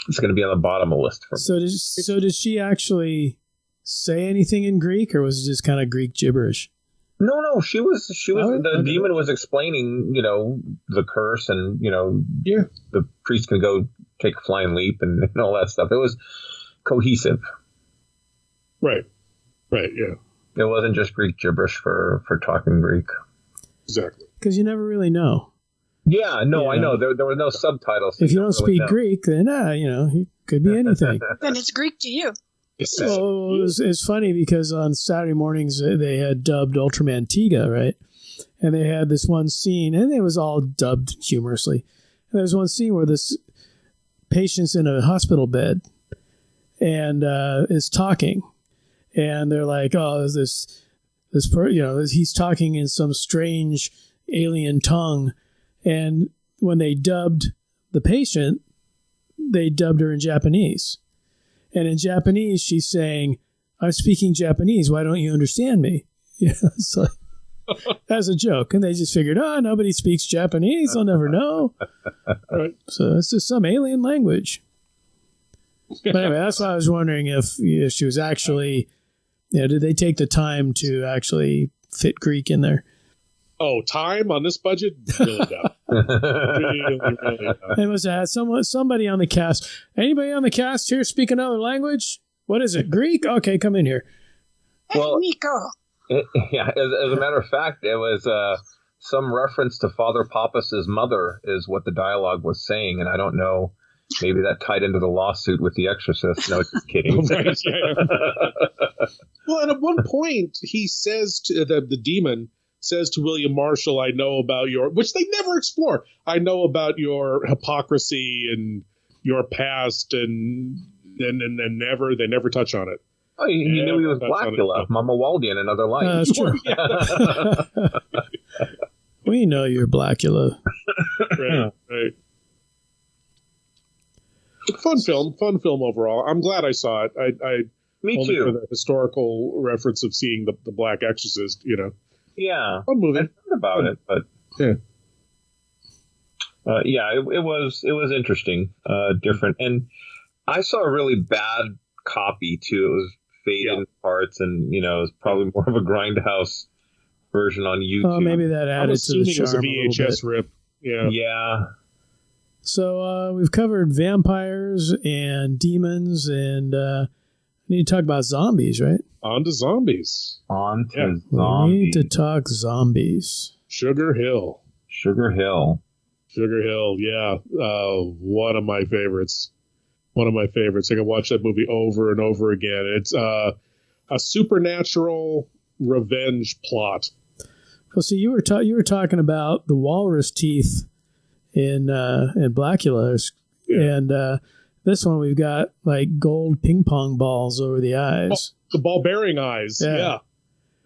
is going to be on the bottom of the list for me. So did she actually say anything in Greek, or was it just kind of Greek gibberish? No, she was the demon was explaining, the curse, and the priest can go take a flying leap and all that stuff. It was cohesive. Right, yeah. It wasn't just Greek gibberish for talking Greek. Exactly. Because you never really know. Yeah, no, I know. There were no subtitles. If you don't speak Greek, then, it could be anything. Then it's Greek to you. Well, it's funny because on Saturday mornings they had dubbed Ultraman Tiga, right? And they had this one scene, and it was all dubbed humorously. And there was one scene where this patient's in a hospital bed and is talking, and they're like, "Oh, he's talking in some strange alien tongue." And when they dubbed the patient, they dubbed her in Japanese. And in Japanese, she's saying, "I'm speaking Japanese. Why don't you understand me?" It's like, as a joke. And they just figured, nobody speaks Japanese. I'll never know. Right. So it's just some alien language. But anyway, that's why I was wondering if she was actually, did they take the time to actually fit Greek in there? Oh, time on this budget? Really doubt. Really doubt. They must have had somebody on the cast. Anybody on the cast here speak another language? What is it? Greek? Okay, come in here. Well, Nico. As a matter of fact, it was some reference to Father Pappas's mother is what the dialogue was saying, and I don't know. Maybe that tied into the lawsuit with The Exorcist. No, just kidding. Right, yeah. Well, and at one point, he says to the demon, says to William Marshall, "I know about which they never explore. I know about your hypocrisy and your past, and they never touch on it." Oh, he knew he was Blacula, Mamuwalde in another life. That's true. We know you're Blacula. Right. Fun film overall. I'm glad I saw it. Me only too. For the historical reference of seeing the Black Exorcist, Yeah, fun movie. I've heard about it, but it was interesting, different, and I saw a really bad copy too. It was faded in parts, and it was probably more of a grindhouse version on YouTube. Oh, maybe that added to the charm. It was a VHS rip. Yeah. So we've covered vampires and demons, and we need to talk about zombies, right? On to zombies. We need to talk zombies. Sugar Hill, yeah. One of my favorites. I can watch that movie over and over again. It's a supernatural revenge plot. Well, see, you were talking about the walrus teeth in Blacula, and this one we've got like gold ping pong balls over the eyes. Oh, the ball bearing eyes. Yeah.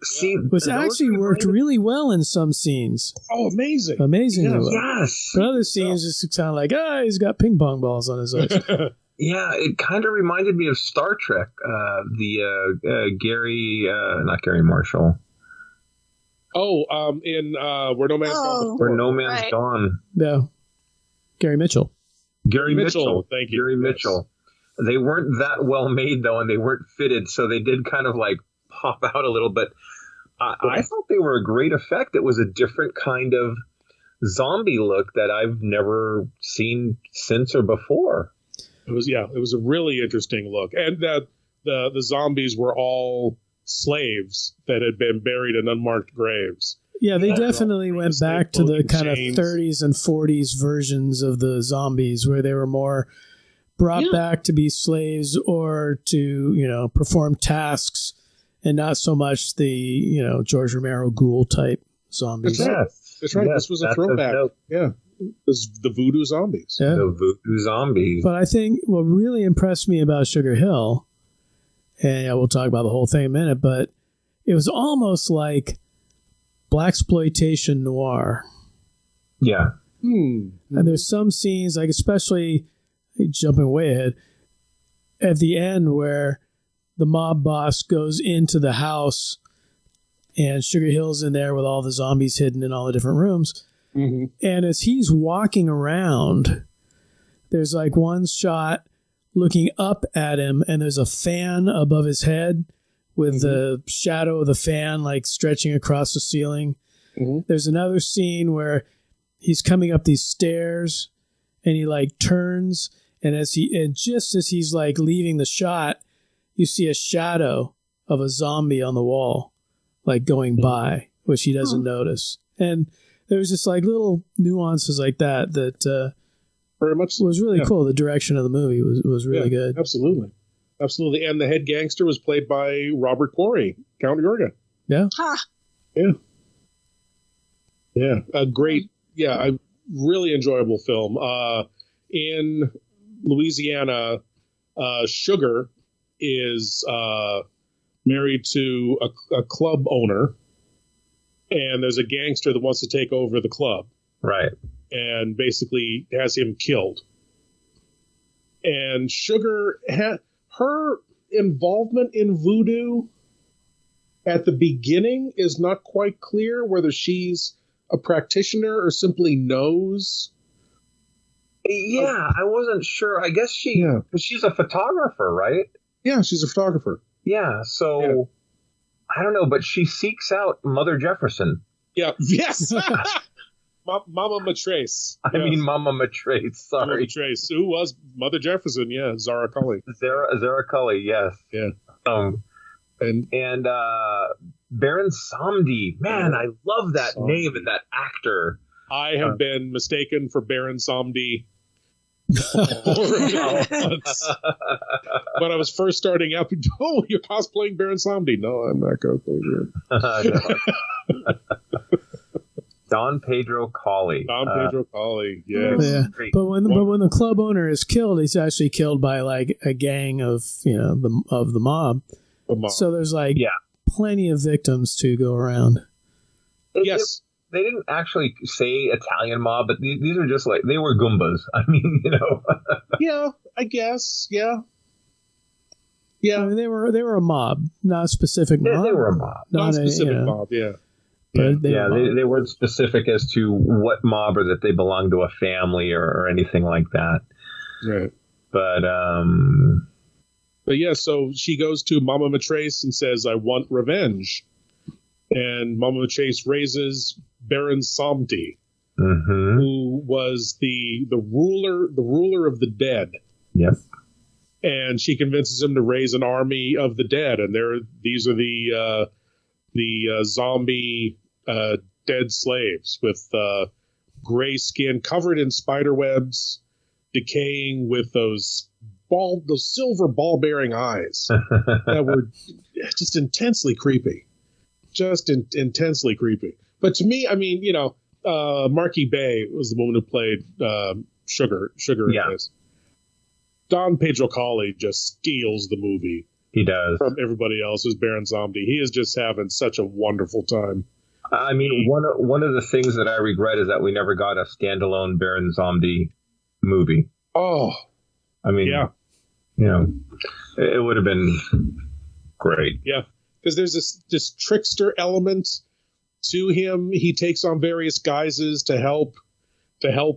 See, which actually worked really well in some scenes. Oh, amazing! Yes. But other scenes just sound like, he's got ping pong balls on his eyes. Yeah, it kind of reminded me of Star Trek. Not Gary Marshall. Oh, in Where No Man's Gone. Where No Man's Gone. No. Gary Mitchell. Gary Mitchell. Thank you. Gary Mitchell. They weren't that well made, though, and they weren't fitted, so they did kind of like pop out a little bit. I thought they were a great effect. It was a different kind of zombie look that I've never seen since or before. It was a really interesting look. And the zombies were all slaves that had been buried in unmarked graves. Yeah, they definitely went back to the kind of 30s and 40s versions of the zombies where they were more brought back to be slaves or to, perform tasks and not so much the, George Romero ghoul type zombies. That's right. This was a throwback. Yeah. It was the voodoo zombies. Yeah. The voodoo zombies. But I think what really impressed me about Sugar Hill, and we'll talk about the whole thing in a minute, but it was almost like Blaxploitation Noir. Yeah. And there's some scenes, like especially jumping way ahead, at the end where the mob boss goes into the house and Sugar Hill's in there with all the zombies hidden in all the different rooms. Mm-hmm. And as he's walking around, there's like one shot looking up at him, and there's a fan above his head with the shadow of the fan like stretching across the ceiling. Mm-hmm. There's another scene where he's coming up these stairs, and he like turns, and just as he's like leaving the shot, you see a shadow of a zombie on the wall, like going by, which he doesn't notice. And there's just like little nuances like that very much was really cool. The direction of the movie was really good. Absolutely. Absolutely. And the head gangster was played by Robert Quarry, Count Yorga. Yeah. Yeah. Yeah. A really enjoyable film. In Louisiana, Sugar is married to a club owner, and there's a gangster that wants to take over the club. Right. And basically has him killed. And Sugar, her involvement in voodoo at the beginning is not quite clear, whether she's a practitioner or simply knows. Yeah, I wasn't sure. I guess she's a photographer, right? Yeah, she's a photographer. Yeah, so I don't know, but she seeks out Mother Jefferson. Yeah, yes. Mama Matrace. I mean, Mama Matrace. Sorry, Mama Matrace. Who was Mother Jefferson? Yeah, Zara Cully. Zara Cully. Yes. Yeah. And Baron Samedi. Man, I love that name and that actor. I have been mistaken for Baron Samedi. When I was first starting out, oh, you're cosplaying Baron Samedi. No, I'm not cosplaying Baron. Don Pedro Colley. Yes. Yeah. But when the club owner is killed, he's actually killed by like a gang of the mob. So there's like plenty of victims to go around. Yes. They didn't actually say Italian mob, but these are just like, they were Goombas. I mean, Yeah, I guess. Yeah. Yeah. I mean, they were a mob, not a specific mob. They were a mob. Not a specific mob, yeah. But they weren't specific as to what mob or that they belonged to a family or anything like that. Right. But yeah, so she goes to Mama Matrace and says, I want revenge. And Mama Matrace raises Baron Samedi, who was the ruler of the dead. Yep. And she convinces him to raise an army of the dead, and these are the zombie dead slaves with gray skin covered in spider webs, decaying with those silver ball-bearing eyes that were just intensely creepy. Intensely creepy. But to me, I mean, Marky Bay was the woman who played Sugar in this. Don Pedro Colley just steals the movie. He does. From everybody else as Baron Samedi. He is just having such a wonderful time. I mean, one of the things that I regret is that we never got a standalone Baron Samedi movie. Oh. I mean, it would have been great. Yeah. Because there's this trickster element to him. He takes on various guises to help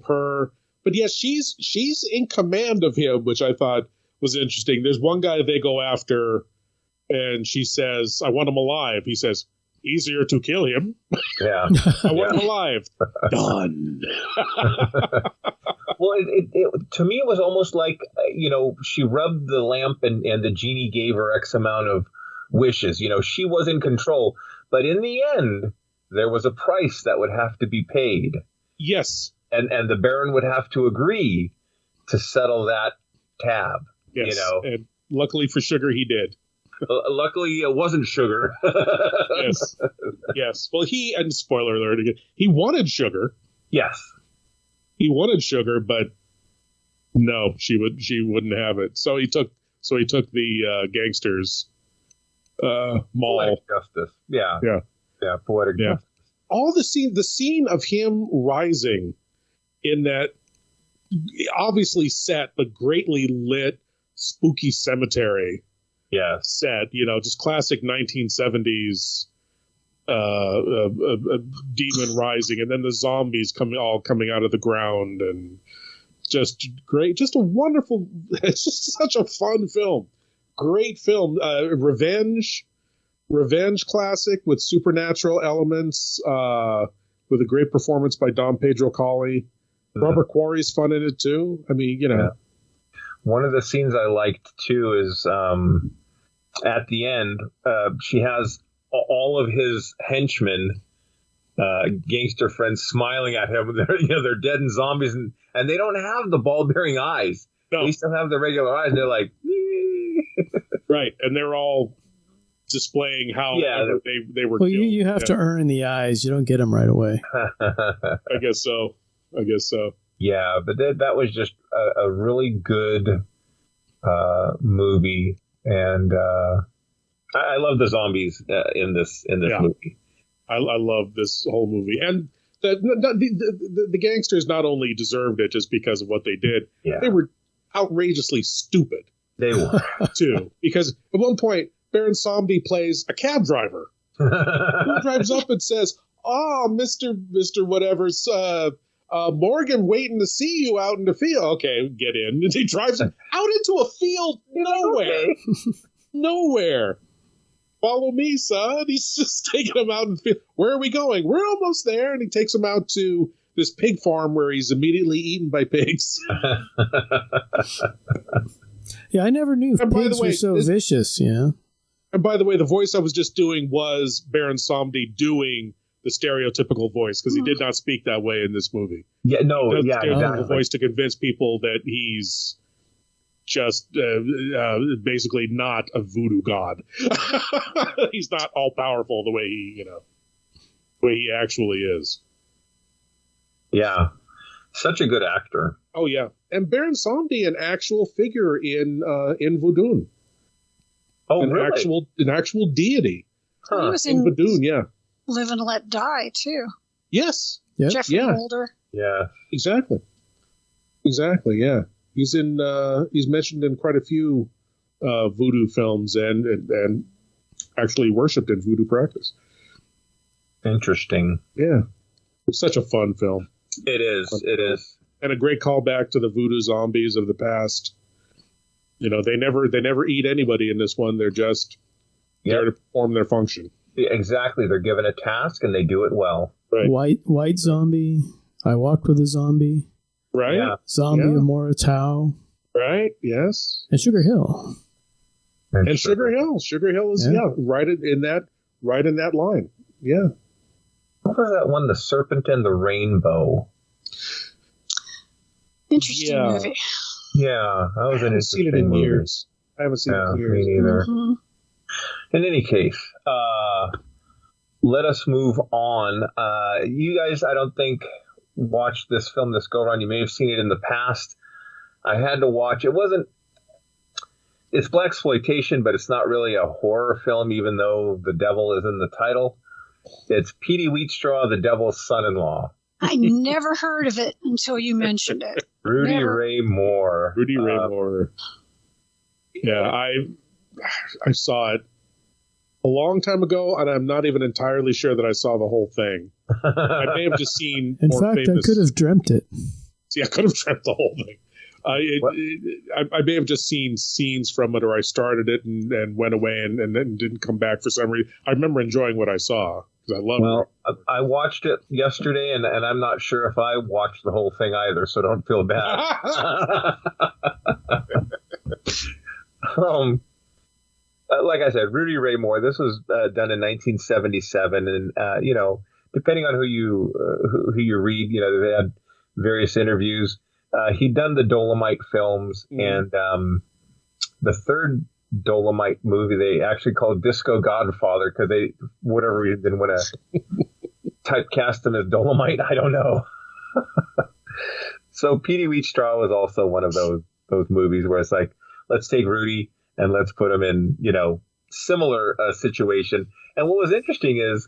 her. But yes, she's in command of him, which I thought was interesting. There's one guy they go after, and she says, I want him alive. He says, easier to kill him. Yeah. I want him alive. Done. Well, it to me, it was almost like, she rubbed the lamp and the genie gave her X amount of wishes. She was in control. But in the end, there was a price that would have to be paid. Yes. And the Baron would have to agree to settle that tab. Yes. And luckily for Sugar, he did. Luckily, it wasn't Sugar. Yes. Yes. Well, and spoiler alert again, he wanted Sugar. Yes. He wanted Sugar, but no, she wouldn't have it. So he took the gangsters mall. Poetic justice. Yeah. Yeah. Yeah. Poetic justice. All the scene of him rising in that obviously set but greatly lit spooky cemetery. Yeah. Set, just classic 1970s a demon rising, and then the zombies coming out of the ground, and just great, just a wonderful. It's just such a fun film, great film, revenge classic with supernatural elements, with a great performance by Dom Pedro Colley. Robert Quarry's fun in it too. I mean, Yeah. One of the scenes I liked too is at the end, she has all of his henchmen, gangster friends, smiling at him. They're dead and zombies, and they don't have the ball-bearing eyes. No. They still have the regular eyes. And they're like, right, and they're all displaying how they were. Well, killed. you have to earn the eyes. You don't get them right away. I guess so. Yeah, but that was just a really good movie, and I love the zombies in this movie. I love this whole movie, and the gangsters not only deserved it just because of what they did, they were outrageously stupid. They were too, because at one point Baron Samedi plays a cab driver who drives up and says, "Oh, Mister whatever's." Morgan waiting to see you out in the field. Okay, get in. And he drives out into a field nowhere. Nowhere. Follow me, son. He's just taking him out in the field. Where are we going? We're almost there. And he takes him out to this pig farm where he's immediately eaten by pigs. Yeah, I never knew pigs were so vicious, And by the way, the voice I was just doing was Baron Samedi doing the stereotypical voice, because he did not speak that way in this movie. Yeah, no, he does the voice to convince people that he's just basically not a voodoo god. He's not all powerful the way he actually is. Yeah, such a good actor. Oh yeah, and Baron Samedi, an actual figure in voodoo. Oh, really? An actual deity. He was in voodoo, yeah. Live and Let Die, too. Yes. Yep. Jeffrey Holder. Yeah. Exactly, yeah. He's mentioned in quite a few voodoo films and actually worshipped in voodoo practice. Interesting. Yeah. It's such a fun film. It is. And a great callback to the voodoo zombies of the past. They never eat anybody in this one. They're just there to perform their function. Exactly. They're given a task and they do it well. Right. White zombie. I walked with a zombie. Right. Yeah. Zombie of Moratau. Right. Yes. And Sugar Hill. And Sugar Hill. Sugar Hill is right in that line. Yeah. What was that one? The Serpent and the Rainbow. Interesting movie. Yeah, that was an interesting movie. I haven't seen it in years. Me neither. Mm-hmm. In any case, let us move on. You guys, I don't think, watched this film this go around. You may have seen it in the past. I had to watch. It's Blaxploitation, but it's not really a horror film, even though the devil is in the title. It's Petey Wheatstraw, the Devil's Son-in-Law. I never heard of it until you mentioned it. Rudy Ray Moore. Yeah, I saw it a long time ago, and I'm not even entirely sure that I saw the whole thing. I may have just seen In fact, I could have dreamt it. See, I could have dreamt the whole thing. I may have just seen scenes from it, or I started it and went away and then didn't come back for some reason. I remember enjoying what I saw because I loved it. I watched it yesterday, and I'm not sure if I watched the whole thing either, so don't feel bad. Like I said, Rudy Ray Moore. This was done in 1977, and depending on who you read, they had various interviews. He'd done the Dolomite films, and the third Dolomite movie they actually called Disco Godfather because they, whatever reason, didn't want to typecast him as Dolomite. I don't know. So Petey Wheatstraw was also one of those movies where it's like, let's take Rudy and let's put him in, similar situation. And what was interesting is,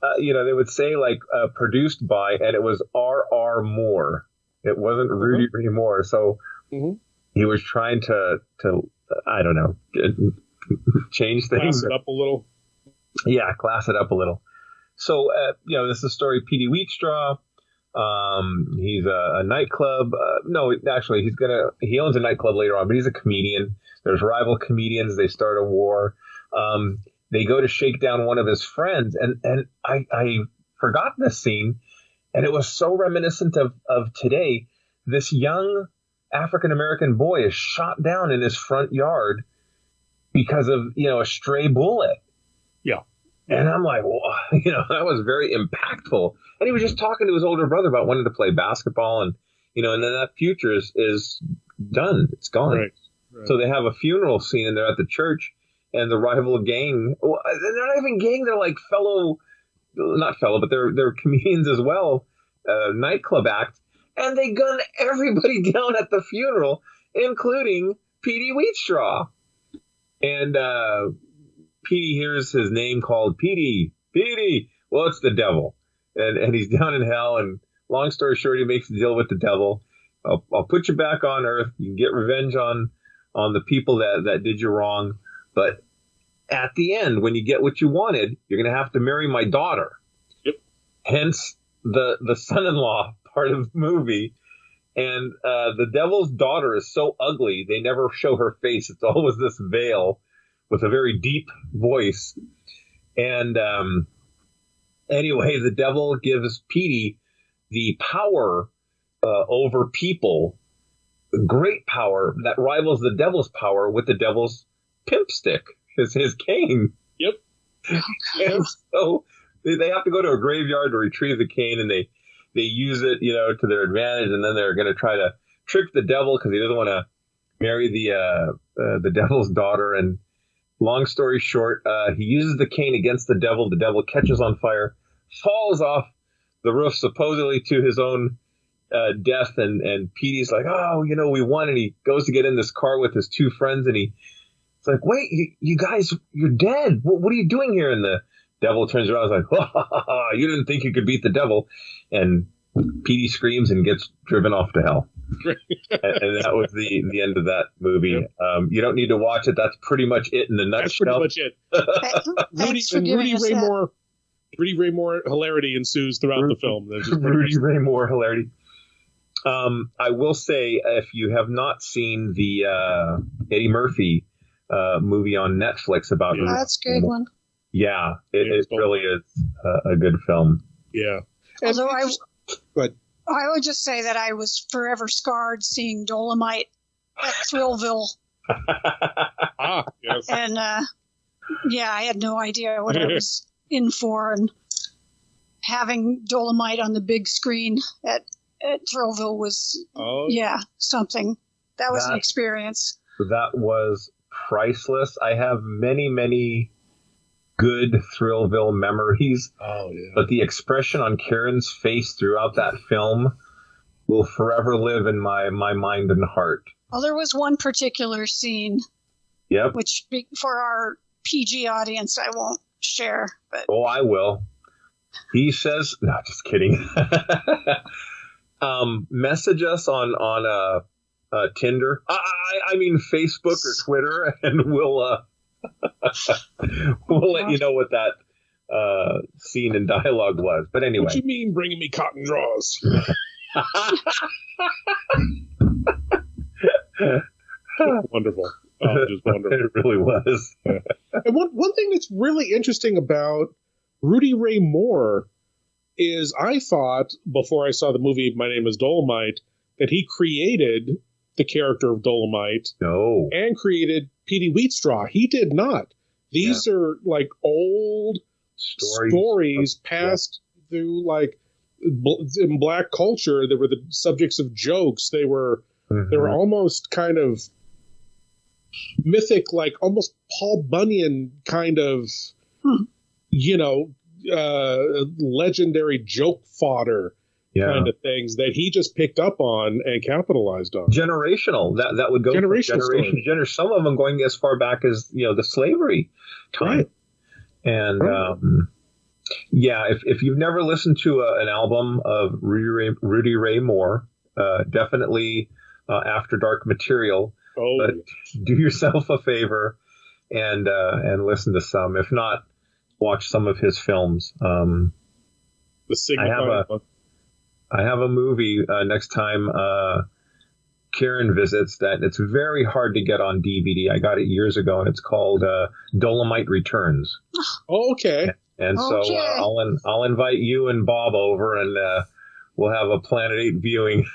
they would say like produced by, and it was R.R. Moore. It wasn't Rudy Ray Moore. So he was trying to I don't know, change things. Class it up a little. Yeah, class it up a little. So, this is the story of Petey Wheatstraw. He's a nightclub. No, actually, he owns a nightclub later on, but he's a comedian. There's rival comedians. They start a war. They go to shake down one of his friends. And I forgot this scene, and it was so reminiscent of today. This young African-American boy is shot down in his front yard because of, a stray bullet. Yeah. And I'm like, well, that was very impactful. And he was just talking to his older brother about wanting to play basketball. And, and then that future is done. It's gone. Right. So they have a funeral scene and they're at the church, and the rival gang, well, they're not even gang. They're like not fellow, but they're comedians as well. Nightclub act. And they gun everybody down at the funeral, including Petey Wheatstraw. And Petey hears his name called Petey. Well, it's the devil. And he's down in hell. And long story short, he makes a deal with the devil. I'll put you back on Earth. You can get revenge on the people that did you wrong. But at the end, when you get what you wanted, you're going to have to marry my daughter. Yep. Hence the son-in-law part of the movie. And the devil's daughter is so ugly, they never show her face. It's always this veil with a very deep voice. And anyway, the devil gives Petey the power over people, great power that rivals the devil's power with the devil's pimp stick, his cane. Yep. And so they have to go to a graveyard to retrieve the cane, and they use it, to their advantage, and then they're going to try to trick the devil because he doesn't want to marry the devil's daughter. And long story short, he uses the cane against the devil. The devil catches on fire, falls off the roof, supposedly to his own death. And Petey's like, oh, we won. And he goes to get in this car with his two friends, and it's like, wait, you guys, you're dead. What are you doing here? And the devil turns around and is like, oh, you didn't think you could beat the devil. And Petey screams and gets driven off to hell. And that was the end of that movie. Yep. You don't need to watch it. That's pretty much it in a nutshell. That's pretty much it. Rudy Ray Moore hilarity ensues throughout the film. Rudy Ray Moore hilarity. I will say, if you have not seen the Eddie Murphy movie on Netflix about that's a good one. Yeah, it really is a good film. Yeah. Although I would just say that I was forever scarred seeing Dolomite at Thrillville. Yes. And I had no idea what I was in for, and having Dolomite on the big screen at Thrillville was something. That was an experience. That was priceless. I have many, many good Thrillville memories. Oh, yeah. But the expression on Karen's face throughout that film will forever live in my mind and heart. Well, there was one particular scene, which for our PG audience I won't share. But oh, I will. He says, no, just kidding. Message us on Tinder. I mean Facebook or Twitter, and we'll let you know what that scene and dialogue was. But anyway. What you mean bringing me cotton draws? Wonderful. Just wonderful. It really was. And one thing that's really interesting about Rudy Ray Moore is I thought, before I saw the movie My Name is Dolomite, that he created the character of Dolomite and created Petey Wheatstraw. He did not. These are like old stories passed through, like, in Black culture. They were the subjects of jokes. They were almost kind of mythic, like almost Paul Bunyan kind of, legendary joke fodder kind of things that he just picked up on and capitalized on. Generational. That would go generation. Some of them going as far back as the slavery time. Right. And if you've never listened to an album of Rudy Ray Moore, definitely After Dark material. But do yourself a favor and listen to some. If not, watch some of his films. The Signifying Monkey. I have a movie next time Karen visits that it's very hard to get on DVD. I got it years ago, and it's called Dolomite Returns. Oh, okay. And so I'll invite you and Bob over, and we'll have a Planet 8 viewing.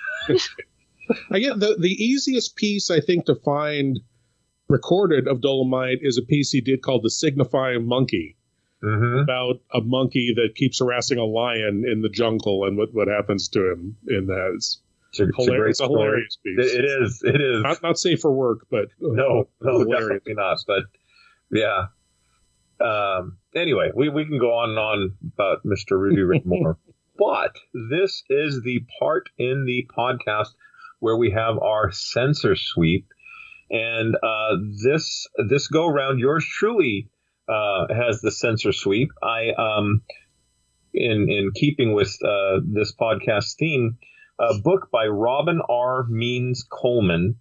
I get the easiest piece I think to find recorded of Dolomite is a piece he did called The Signifying Monkey, about a monkey that keeps harassing a lion in the jungle and what happens to him in that. It's a hilarious piece. It is. Not safe for work, but no, definitely not. But yeah. Anyway, we can go on and on about Mr. Rudy Rickmore, but this is the part in the podcast where we have our censor sweep, and this go round, yours truly has the censor sweep. I in keeping with this podcast theme, a book by Robin R. Means Coleman.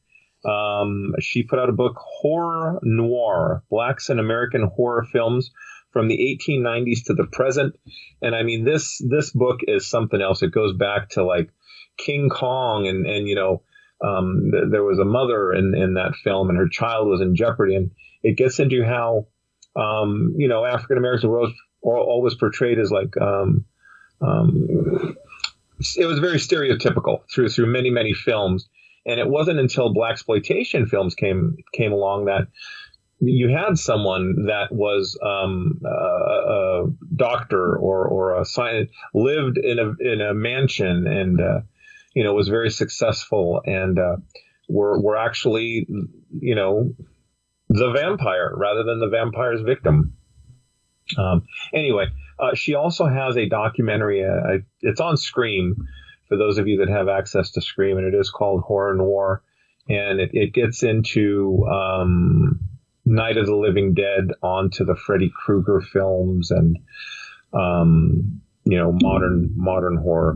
She put out a book, Horror Noir, Blacks in American Horror Films from the 1890s to the present. And I mean, this book is something else. It goes back to like King Kong and there was a mother in that film and her child was in jeopardy. And it gets into how, African Americans were always portrayed as like, it was very stereotypical through many, many films. And it wasn't until Blaxploitation films came along that you had someone that was a doctor or a scientist, lived in a mansion and was very successful and were actually the vampire rather than the vampire's victim. Anyway, she also has a documentary. It's on Scream. For those of you that have access to Scream, and it is called Horror Noir, and it gets into Night of the Living Dead onto the Freddy Krueger films and modern horror.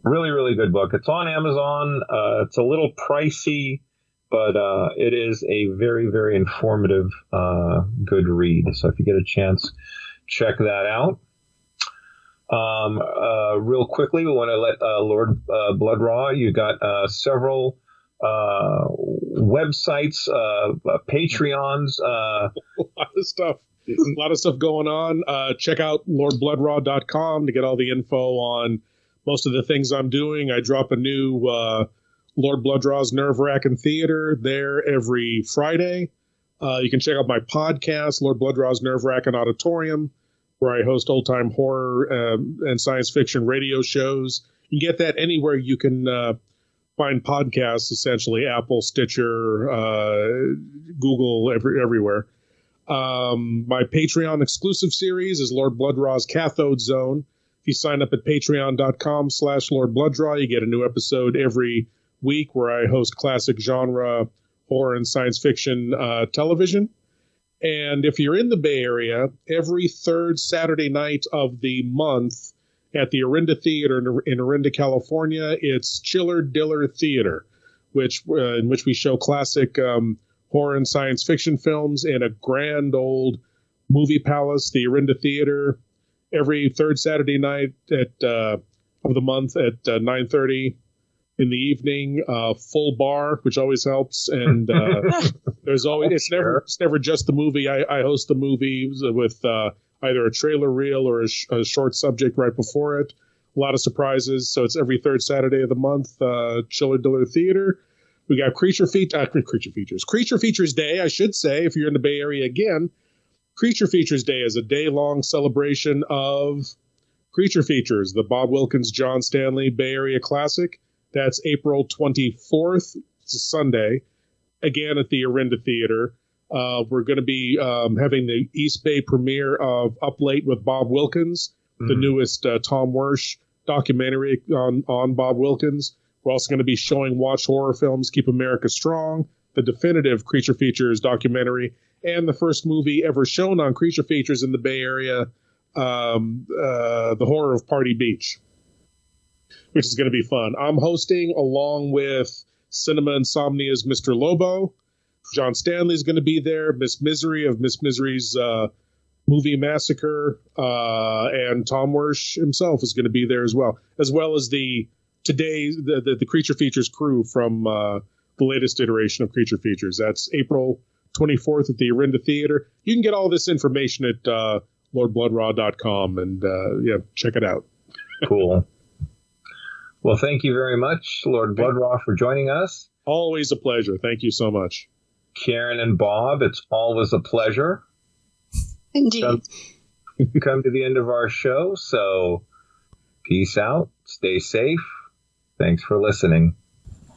Really, really good book. It's on Amazon. It's a little pricey, but it is a very, very informative, good read. So if you get a chance, check that out. Real quickly, we want to let Lord Blood-Rah, you got several websites, Patreons, a lot of stuff going on. Check out lordbloodrah.com to get all the info on most of the things I'm doing. I drop a new Lord Blood-Rah's Nerve-Wracking Theater there every Friday. You can check out my podcast, Lord Blood-Rah's Nerve-Wracking Auditorium, where I host old-time horror and science fiction radio shows. You can get that anywhere you can find podcasts, essentially, Apple, Stitcher, Google, everywhere. My Patreon exclusive series is Lord Blood-Rah's Cathode Zone. If you sign up at patreon.com/Lord Blood-Rah, you get a new episode every week where I host classic genre horror and science fiction television. And if you're in the Bay Area, every third Saturday night of the month at the Orinda Theater in Orinda, California, it's Chiller Diller Theater, in which we show classic horror and science fiction films in a grand old movie palace, the Orinda Theater, every third Saturday night of the month at 9:30 in the evening. Full bar, which always helps, and there's always it's never just the movie. I host the movie with either a trailer reel or a short subject right before it. A lot of surprises. So it's every third Saturday of the month. Chiller Diller Theater. We got Creature Features Day, I should say, if you're in the Bay Area again. Creature Features Day is a day-long celebration of Creature Features, the Bob Wilkins, John Stanley Bay Area classic. That's April 24th. It's a Sunday. Again, at the Orinda Theater. We're going to be having the East Bay premiere of Up Late with Bob Wilkins, the newest Tom Wersch documentary on Bob Wilkins. We're also going to be showing Watch Horror Films, Keep America Strong, the definitive Creature Features documentary, and the first movie ever shown on Creature Features in the Bay Area, The Horror of Party Beach, which is going to be fun. I'm hosting along with Cinema Insomnia's Mr. Lobo. John Stanley's going to be there. Miss Misery of Miss Misery's Movie Massacre, and Tom Wersch himself is going to be there as well as the Creature Features crew from the latest iteration of Creature Features. That's April 24th at the Orinda Theater. You can get all this information at LordBlood-Rah.com and check it out. Cool. Well, thank you very much, Lord Blood-Rah, for joining us. Always a pleasure. Thank you so much. Karen and Bob, it's always a pleasure. Indeed. Come to the end of our show, so peace out, stay safe. Thanks for listening.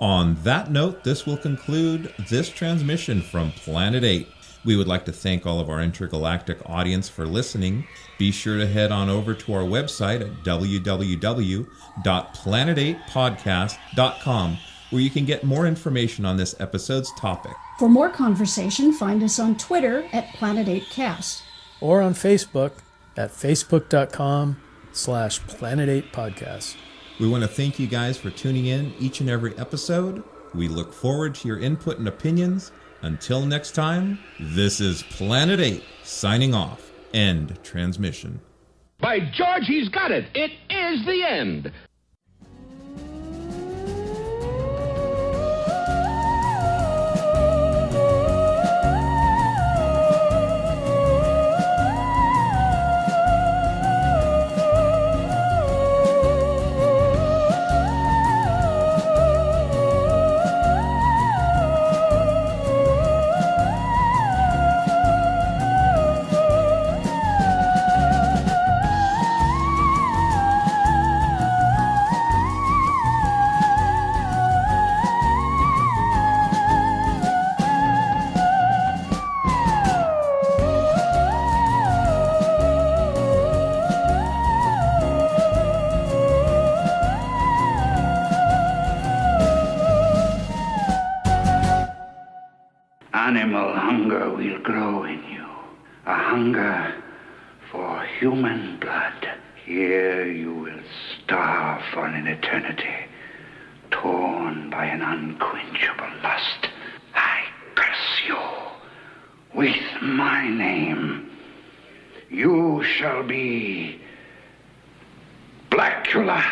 On that note, this will conclude this transmission from Planet 8. We would like to thank all of our intergalactic audience for listening. Be sure to head on over to our website at www.planet8podcast.com, where you can get more information on this episode's topic. For more conversation, find us on Twitter at Planet8Cast. Or on Facebook at facebook.com/Planet8Podcast. We want to thank you guys for tuning in each and every episode. We look forward to your input and opinions. Until next time, this is Planet 8 signing off. End transmission. By George, he's got it. It is the end. Animal hunger will grow in you, a hunger for human blood. Here you will starve for an eternity, torn by an unquenchable lust. I curse you with my name. You shall be Blacula.